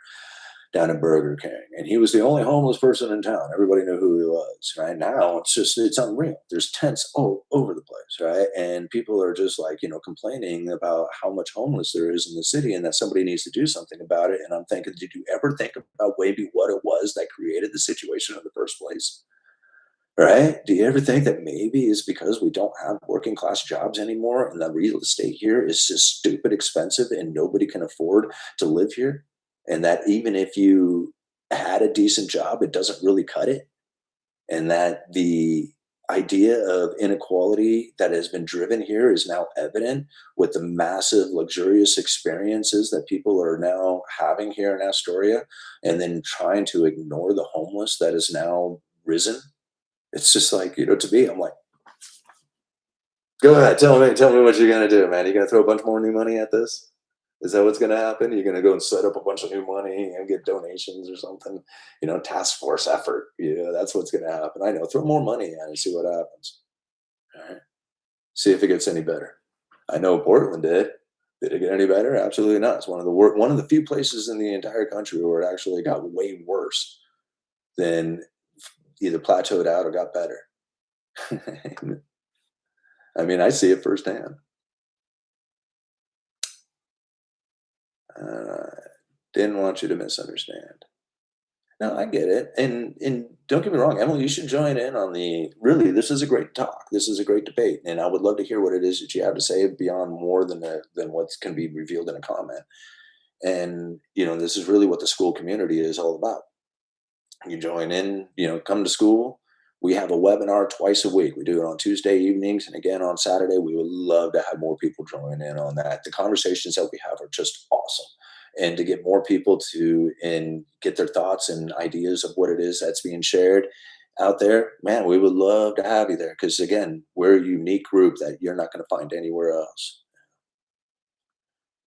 down at Burger King. And he was the only homeless person in town. Everybody knew who he was. Right now, it's unreal. There's tents all over the place, right? And people are just, like, complaining about how much homeless there is in the city, and that somebody needs to do something about it. And I'm thinking, did you ever think about maybe what it was that created the situation in the first place? Right? Do you ever think that maybe it's because we don't have working class jobs anymore, and the real estate here is just stupid expensive and nobody can afford to live here? And that even if you had a decent job, it doesn't really cut it? And that the idea of inequality that has been driven here is now evident with the massive luxurious experiences that people are now having here in Astoria, and then trying to ignore the homeless that is now risen. It's just like, to me, I'm like, go ahead, tell me what you're gonna do, man. You gonna throw a bunch more new money at this? Is that what's gonna happen? You're gonna go and set up a bunch of new money and get donations or something? Task force effort. That's what's gonna happen. I know. Throw more money at it and see what happens. All right. See if it gets any better. I know Portland did. Did it get any better? Absolutely not. It's one of the few places in the entire country where it actually got way worse than either plateaued out or got better. I mean, I see it firsthand. Uh, didn't want you to misunderstand. No, I get it. And don't get me wrong, Emily, you should join in on the really, this is a great talk. This is a great debate. And I would love to hear what it is that you have to say beyond more than what can be revealed in a comment. And this is really what the school community is all about. You join in, come to school. We have a webinar twice a week. We do it on Tuesday evenings and again on Saturday. We would love to have more people join in on that. The conversations that we have are just awesome. And to get more people to and get their thoughts and ideas of what it is that's being shared out there, man, we would love to have you there. Because again, we're a unique group that you're not going to find anywhere else.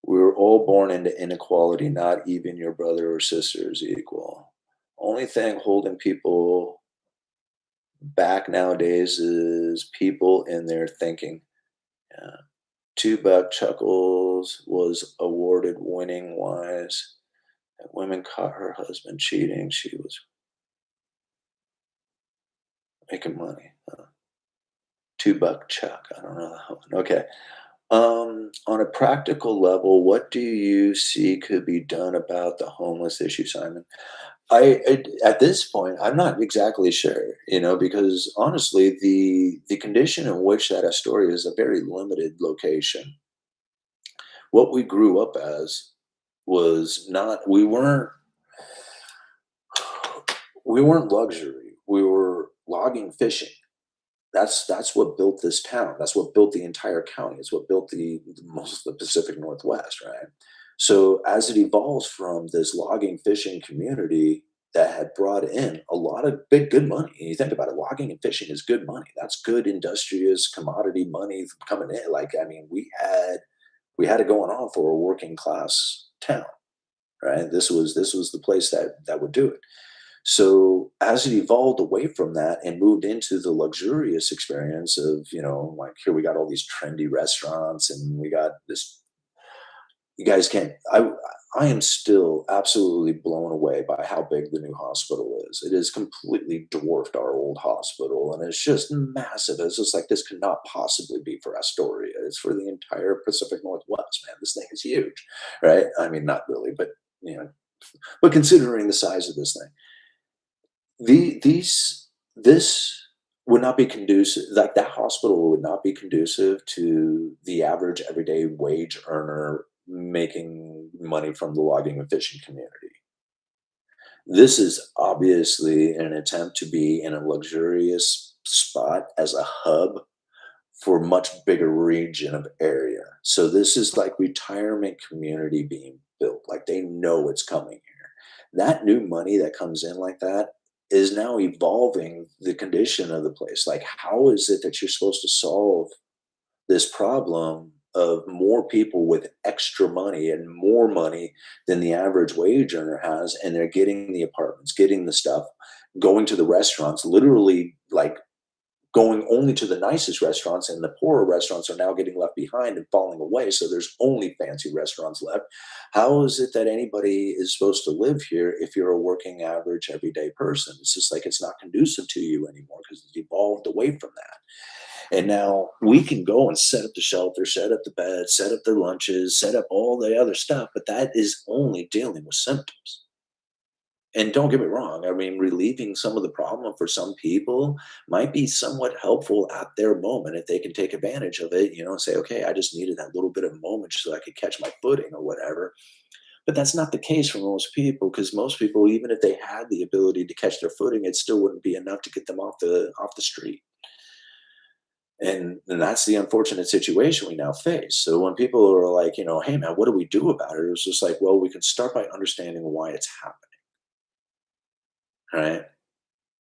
We were all born into inequality. Not even your brother or sister is equal. Only thing holding people back nowadays is people in their thinking. Yeah. Two Buck Chuckles was awarded winning wise. And women caught her husband cheating. She was making money. Two Buck Chuck. I don't know that one. Okay. On a practical level, what do you see could be done about the homeless issue, Simon? At this point, I'm not exactly sure, because honestly, the condition in which that Astoria is a very limited location. What we grew up as was not we weren't luxury. We were logging, fishing. That's what built this town. That's what built the entire county. It's what built most of the Pacific Northwest, right? So as it evolves from this logging fishing community that had brought in a lot of big good money. And you think about it, logging and fishing is good money. That's good industrious commodity money coming in. Like, I mean, we had it going on for a working class town, right? This was the place that would do it. So as it evolved away from that and moved into the luxurious experience of, like here we got all these trendy restaurants and we got this, you guys can't, I am still absolutely blown away by how big the new hospital is. It has completely dwarfed our old hospital and it's just massive. It's just like this could not possibly be for Astoria. It's for the entire Pacific Northwest, man. This thing is huge, right? I mean, not really, but you know, but considering the size of this thing. This would not be conducive, like that hospital would not be conducive to the average everyday wage earner making money from the logging and fishing community. This is obviously an attempt to be in a luxurious spot as a hub for much bigger region of area. So this is like retirement community being built. Like they know it's coming here. That new money that comes in like that is now evolving the condition of the place. Like, how is it that you're supposed to solve this problem of more people with extra money and more money than the average wage earner has, and they're getting the apartments, getting the stuff, going to the restaurants, literally like going only to the nicest restaurants, and the poorer restaurants are now getting left behind and falling away. So there's only fancy restaurants left. How is it that anybody is supposed to live here if you're a working average everyday person? It's just like it's not conducive to you anymore because it's evolved away from that. And now we can go and set up the shelter, set up the bed, set up the lunches, set up all the other stuff, but that is only dealing with symptoms. And don't get me wrong, I mean, relieving some of the problem for some people might be somewhat helpful at their moment if they can take advantage of it, and say, okay, I just needed that little bit of moment so I could catch my footing or whatever. But that's not the case for most people because most people, even if they had the ability to catch their footing, it still wouldn't be enough to get them off the street. And that's the unfortunate situation we now face. So when people are like, hey man, what do we do about it? It's just like, well, we can start by understanding why it's happening, right?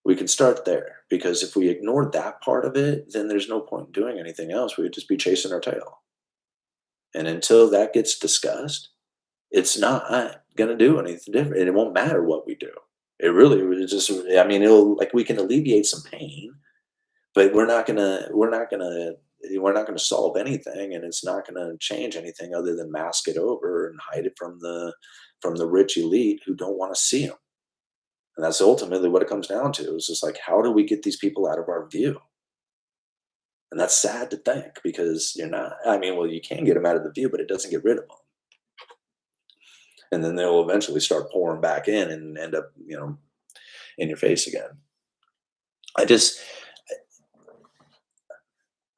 We can start there because if we ignore that part of it, then there's no point in doing anything else. We would just be chasing our tail. And until that gets discussed, it's not going to do anything different. And it won't matter what we do. It really would just, I mean, it'll like we can alleviate some pain, but we're not gonna solve anything, and it's not gonna change anything other than mask it over and hide it from the rich elite who don't want to see them. And that's ultimately what it comes down to. It's just like, how do we get these people out of our view? And that's sad to think because you're not, I mean, well, you can get them out of the view, but it doesn't get rid of them. And then they'll eventually start pouring back in and end up, in your face again. I just,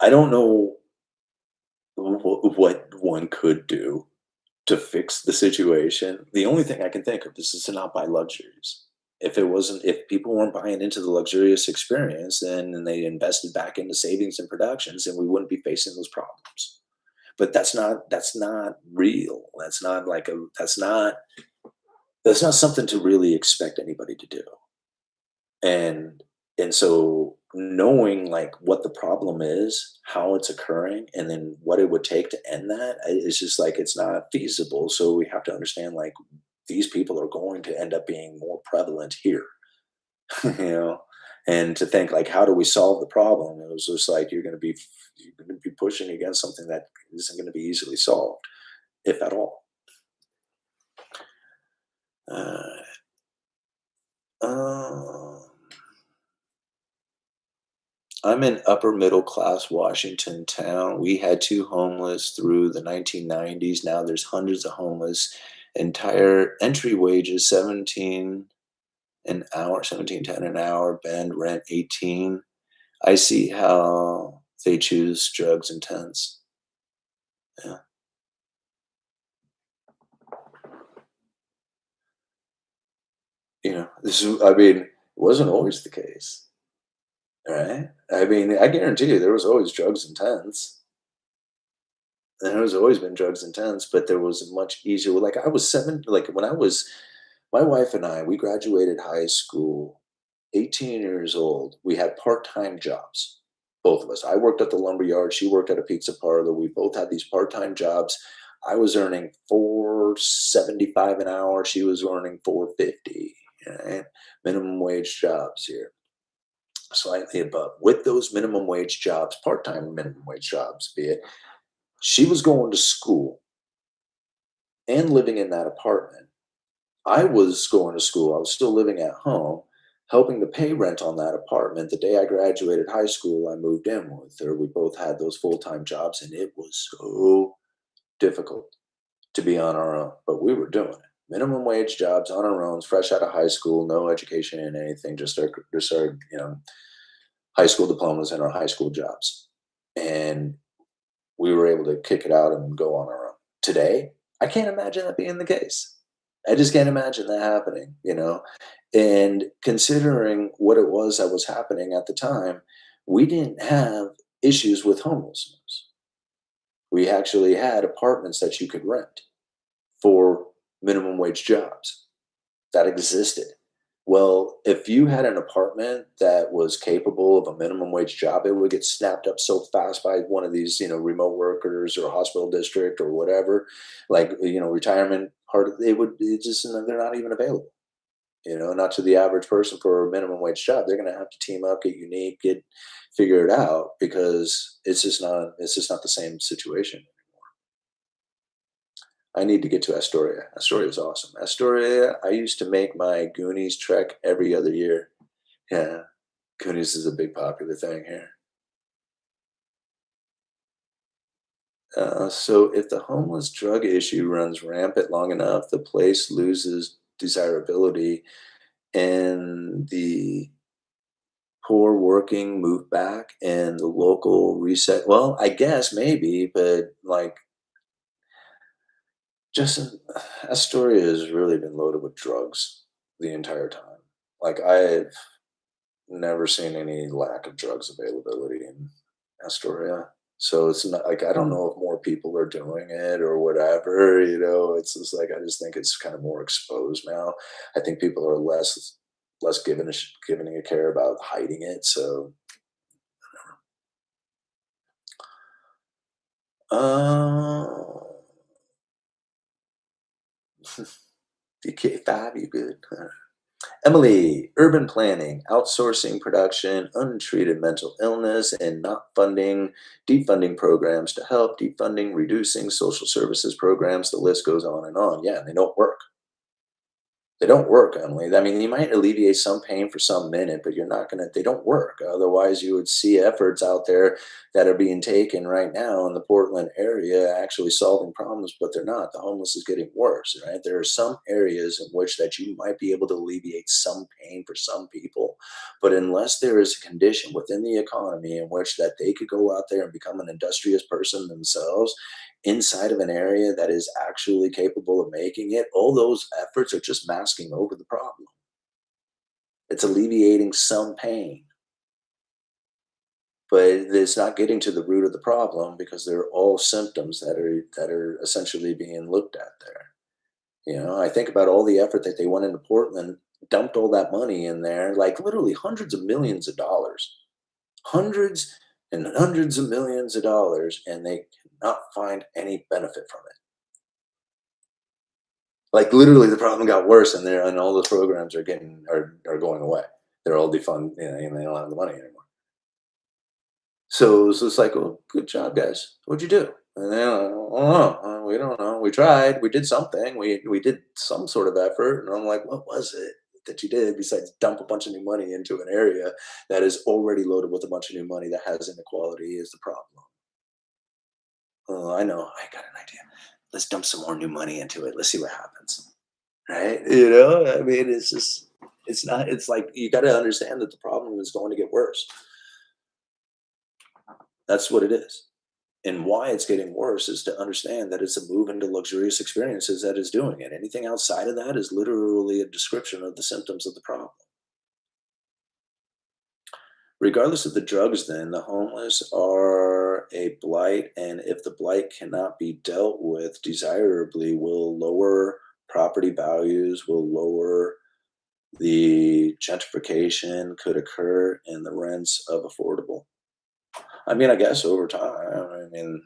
I don't know what one could do to fix the situation. The only thing I can think of is to not buy luxuries. If people weren't buying into the luxurious experience and they invested back into savings and productions, then we wouldn't be facing those problems. But that's not real. That's not something to really expect anybody to do. And so knowing like what the problem is, how it's occurring, and then what it would take to end that is just like it's not feasible. So we have to understand like these people are going to end up being more prevalent here. you know, and to think like, how do we solve the problem? It was just like you're going to be pushing against something that isn't going to be easily solved, if at all. Uh, um, I'm in upper middle class Washington town. We had two homeless through the 1990s. Now there's hundreds of homeless. Entire entry wages 17 an hour, 17.10 an hour, band rent 18. I see how they choose drugs and tents. Yeah. This is, I mean, it wasn't always the case, right? I mean, I guarantee you there was always drugs and tents. There has always been drugs and tents, but there was a much easier, like I was like when I was, my wife and I, we graduated high school 18 years old. We had part-time jobs, both of us. I worked at the lumber yard. She worked at a pizza parlor. We both had these part-time jobs. I was earning 4.75 an hour. She was earning 4.50. Right? Minimum wage jobs here, slightly above. With those minimum wage jobs, part-time minimum wage jobs, be it, she was going to school and living in that apartment. I was going to school. I was still living at home, helping to pay rent on that apartment. The day I graduated high school, I moved in with her. We both had those full time jobs, and it was so difficult to be on our own, but we were doing it. Minimum wage jobs on our own, fresh out of high school, no education in anything, just our high school diplomas and our high school jobs. And we were able to kick it out and go on our own. Today, I can't imagine that being the case. I just can't imagine that happening. And considering what it was that was happening at the time, we didn't have issues with homelessness. We actually had apartments that you could rent for minimum wage jobs that existed. Well, if you had an apartment that was capable of a minimum wage job, it would get snapped up so fast by one of these remote workers or hospital district or whatever, like retirement part of it would it just they're not even available, not to the average person for a minimum wage job. They're gonna have to team up, get unique, figure it out because it's just not the same situation. I need to get to Astoria. Astoria is awesome. Astoria, I used to make my Goonies trek every other year. Yeah, Goonies is a big popular thing here. So if the homeless drug issue runs rampant long enough, the place loses desirability and the poor working move back and the local reset. Well, I guess maybe, but like just Astoria has really been loaded with drugs the entire time. Like I've never seen any lack of drugs availability in Astoria. So it's not like I don't know if more people are doing it or whatever. It's just like I just think it's kind of more exposed now. I think people are less giving a care about hiding it. So uh DK5, you good? Emily, urban planning, outsourcing production, untreated mental illness, and not funding, defunding programs to help, defunding, reducing social services programs. The list goes on and on. Yeah, they don't work. They don't work, Emily. I mean, you might alleviate some pain for some minute, but you're not gonna. They don't work. Otherwise, you would see efforts out there that are being taken right now in the Portland area, actually solving problems, but they're not. The homeless is getting worse. Right? There are some areas in which that you might be able to alleviate some pain for some people, but unless there is a condition within the economy in which that they could go out there and become an industrious person themselves, inside of an area that is actually capable of making it, all those efforts are just masking over the problem. It's alleviating some pain, but it's not getting to the root of the problem because they're all symptoms that are essentially being looked at there. I think about all the effort that they went into Portland, dumped all that money in there, like literally hundreds of millions of dollars, hundreds and hundreds of millions of dollars, and they cannot find any benefit from it. Like literally, the problem got worse, and all those programs are going away. They're all defund, and they don't have the money anymore. So it was just like, "Oh, good job, guys. What'd you do?" And then, "I don't know. We don't know. We tried. We did something. We did some sort of effort." And I'm like, "What was it that you did besides dump a bunch of new money into an area that is already loaded with a bunch of new money that has inequality is the problem?" "Oh, I know. I got an idea. Let's dump some more new money into it. Let's see what happens." Right? I mean, it's just, it's not, it's like you got to understand that the problem is going to get worse. That's what it is. And why it's getting worse is to understand that it's a move into luxurious experiences that is doing it. Anything outside of that is literally a description of the symptoms of the problem. Regardless of the drugs, then, the homeless are a blight, and if the blight cannot be dealt with desirably, will lower property values, will lower the gentrification could occur in the rents of affordable. I mean, I guess over time, I mean,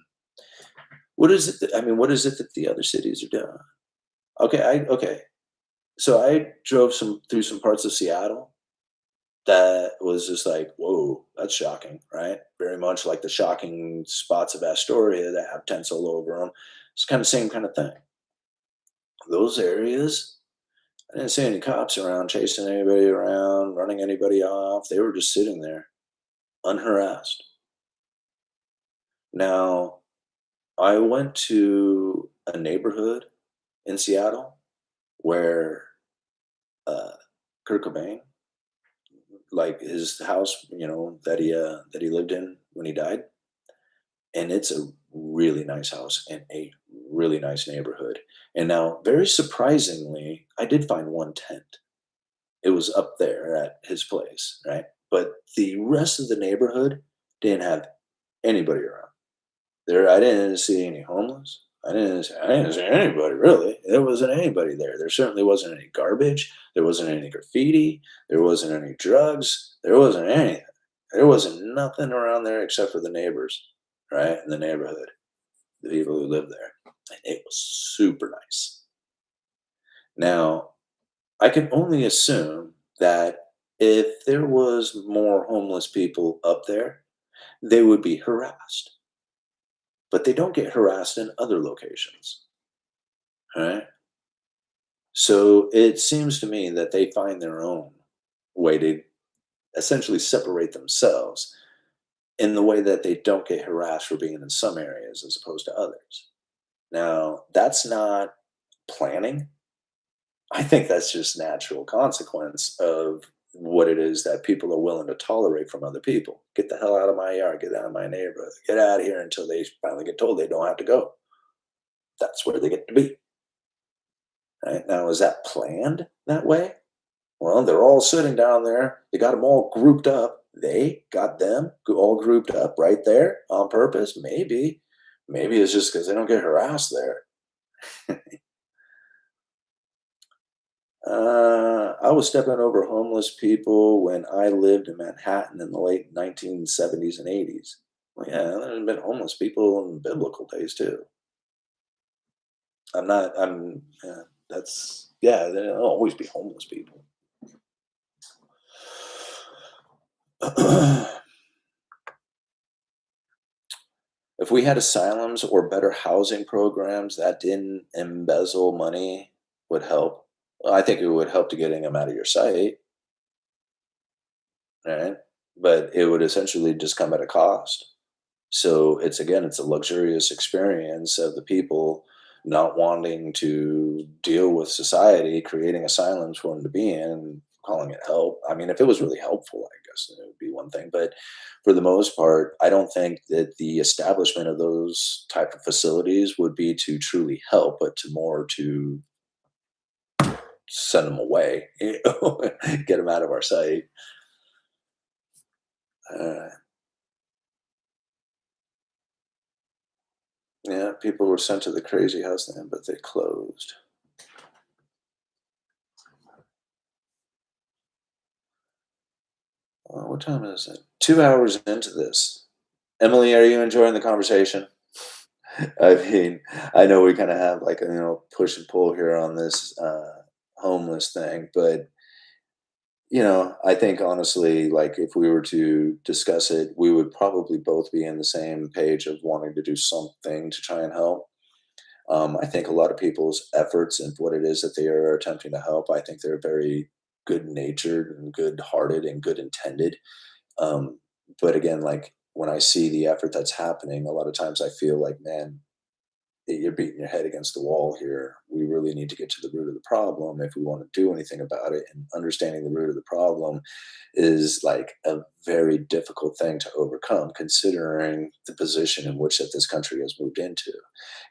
what is it that, I mean, what is it that the other cities are doing? Okay. So I drove some through some parts of Seattle that was just like, whoa, that's shocking, right? Very much like the shocking spots of Astoria that have tents all over them. It's kind of same kind of thing. Those areas, I didn't see any cops around chasing anybody around, running anybody off. They were just sitting there unharassed. Now, I went to a neighborhood in Seattle where uh, Kurt Cobain, like his house, that he lived in when he died, and it's a really nice house and a really nice neighborhood. And now, very surprisingly, I did find one tent. It was up there at his place, right? But the rest of the neighborhood didn't have anybody around. There, I didn't see any homeless. I didn't see anybody really. There wasn't anybody there. There certainly wasn't any garbage. There wasn't any graffiti. There wasn't any drugs. There wasn't anything. There wasn't nothing around there except for the neighbors, right? In the neighborhood, the people who lived there. And it was super nice. Now, I can only assume that if there was more homeless people up there, they would be harassed. But they don't get harassed in other locations, right? So it seems to me that they find their own way to essentially separate themselves in the way that they don't get harassed for being in some areas as opposed to others. Now, that's not planning. I think that's just natural consequence of what it is that people are willing to tolerate from other people. Get the hell out of my yard, get out of my neighborhood, get out of here until they finally get told they don't have to go. That's where they get to be. Right? Now, is that planned that way? Well, they're all sitting down there. They got them all grouped up. They got them all grouped up right there on purpose. Maybe. Maybe it's just because they don't get harassed there. I was stepping over homeless people when I lived in Manhattan in the late 1970s and 80s. Well, yeah, there's been homeless people in biblical days too. Yeah, there'll always be homeless people. If we had asylums or better housing programs that didn't embezzle money would help. Well, I think it would help to getting them out of your sight, right? But it would essentially just come at a cost. So it's a luxurious experience of the people not wanting to deal with society, creating asylums for them to be in, and calling it help. I mean, if it was really helpful, I guess it would be one thing. But for the most part, I don't think that the establishment of those type of facilities would be to truly help, but to more to send them away, get them out of our sight. Uh, yeah, people were sent to the crazy house then, but they closed. What time is it? 2 hours into this. Emily, are you enjoying the conversation? I mean, I know we kind of have like a push and pull here on this homeless thing, but I think honestly, like if we were to discuss it, we would probably both be in the same page of wanting to do something to try and help. I think a lot of people's efforts and what it is that they are attempting to help, I think they're very good natured and good hearted and good intended. Um, but again, like when I see the effort that's happening, a lot of times I feel like, man, you're beating your head against the wall here. We really need to get to the root of the problem if we want to do anything about it. And understanding the root of the problem is like a very difficult thing to overcome, considering the position in which that this country has moved into.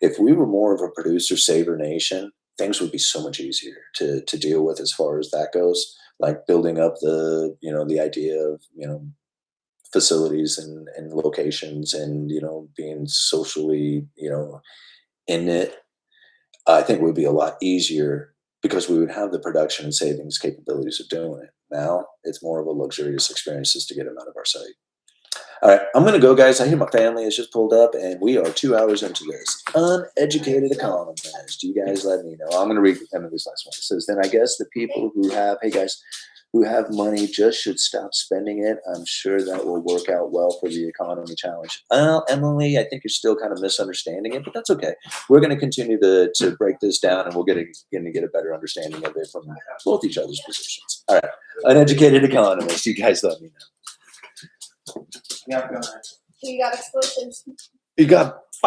If we were more of a producer saver nation, things would be so much easier to deal with as far as that goes. Like building up the idea of facilities and locations and being socially in it, I think it would be a lot easier because we would have the production and savings capabilities of doing it. Now it's more of a luxurious experience just to get them out of our sight. All right, I'm gonna go, guys. I hear my family has just pulled up, and we are 2 hours into this. Uneducated economist. You guys let me know. I'm gonna read Emily's last one. It says, then I guess the people who have, hey guys, who have money just should stop spending it. I'm sure that will work out well for the economy challenge. Well, Emily, I think you're still kind of misunderstanding it, but that's okay. We're going to continue to break this down, and we're going to get a better understanding of it from both each other's positions. All right, uneducated economist. You guys let me know. Yeah, go ahead. You got explosives. You got